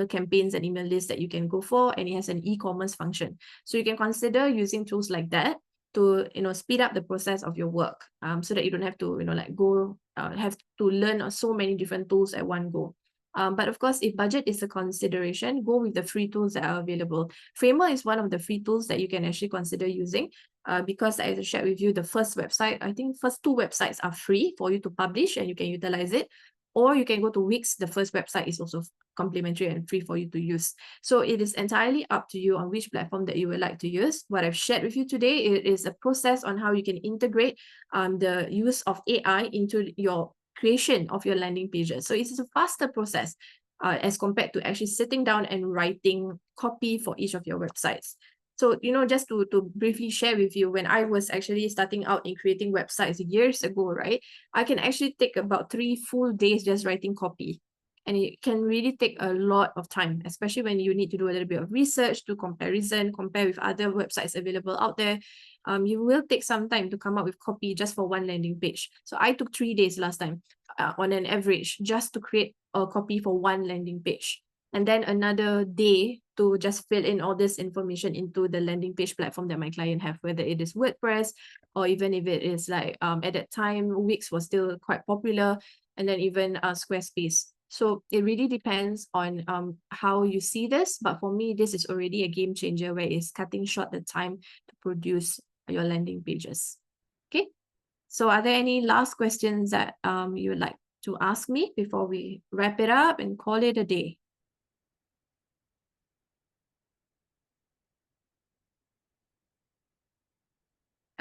Speaker 1: campaigns and email lists that you can go for, and it has an e-commerce function. So you can consider using tools like that to speed up the process of your work, so that you don't have to have to learn so many different tools at one go. But of course, if budget is a consideration, go with the free tools that are available. Framer is one of the free tools that you can actually consider using, because as I shared with you, the first two websites are free for you to publish and you can utilize it. Or you can go to Wix. The first website is also complimentary and free for you to use. So it is entirely up to you on which platform that you would like to use. What I've shared with you today, it is a process on how you can integrate the use of AI into your creation of your landing pages. So it's a faster process as compared to actually sitting down and writing copy for each of your websites. So, just to briefly share with you, when I was actually starting out in creating websites years ago, right, I can actually take about 3 full days just writing copy. And it can really take a lot of time, especially when you need to do a little bit of research, do comparison, compare with other websites available out there. You will take some time to come up with copy just for one landing page. So I took 3 days last time on an average just to create a copy for one landing page. And then another day to just fill in all this information into the landing page platform that my client have, whether it is WordPress, or even if it is like at that time Wix was still quite popular, and then even Squarespace. So it really depends on how you see this, but for me this is already a game changer, where it's cutting short the time to produce your landing pages. Okay, so are there any last questions that you would like to ask me before we wrap it up and call it a day?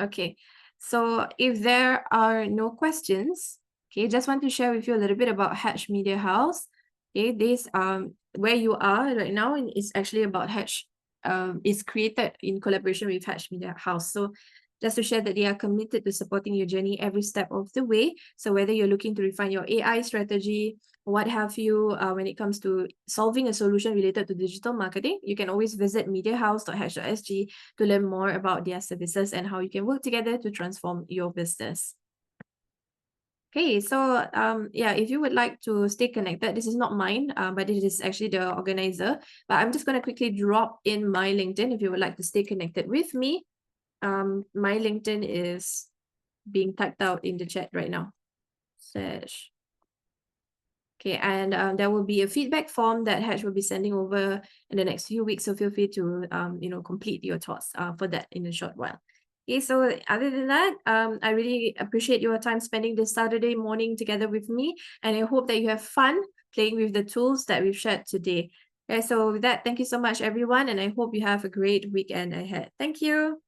Speaker 1: Okay, so if there are no questions, okay, just want to share with you a little bit about Hatch Media House. Okay, this where you are right now is actually about Hatch, is created in collaboration with Hatch Media House. So just to share that they are committed to supporting your journey every step of the way. So whether you're looking to refine your AI strategy, what have you, when it comes to solving a solution related to digital marketing, you can always visit mediahouse.hatch.sg to learn more about their services and how you can work together to transform your business. Okay, so yeah, if you would like to stay connected, this is not mine, but it is actually the organizer. But I'm just going to quickly drop in my LinkedIn if you would like to stay connected with me. My LinkedIn is being typed out in the chat right now. Sesh. Okay, and there will be a feedback form that Hatch will be sending over in the next few weeks. So feel free to complete your thoughts for that in a short while. Okay, so other than that, I really appreciate your time spending this Saturday morning together with me, and I hope that you have fun playing with the tools that we've shared today. Okay, so with that, thank you so much, everyone, and I hope you have a great weekend ahead. Thank you.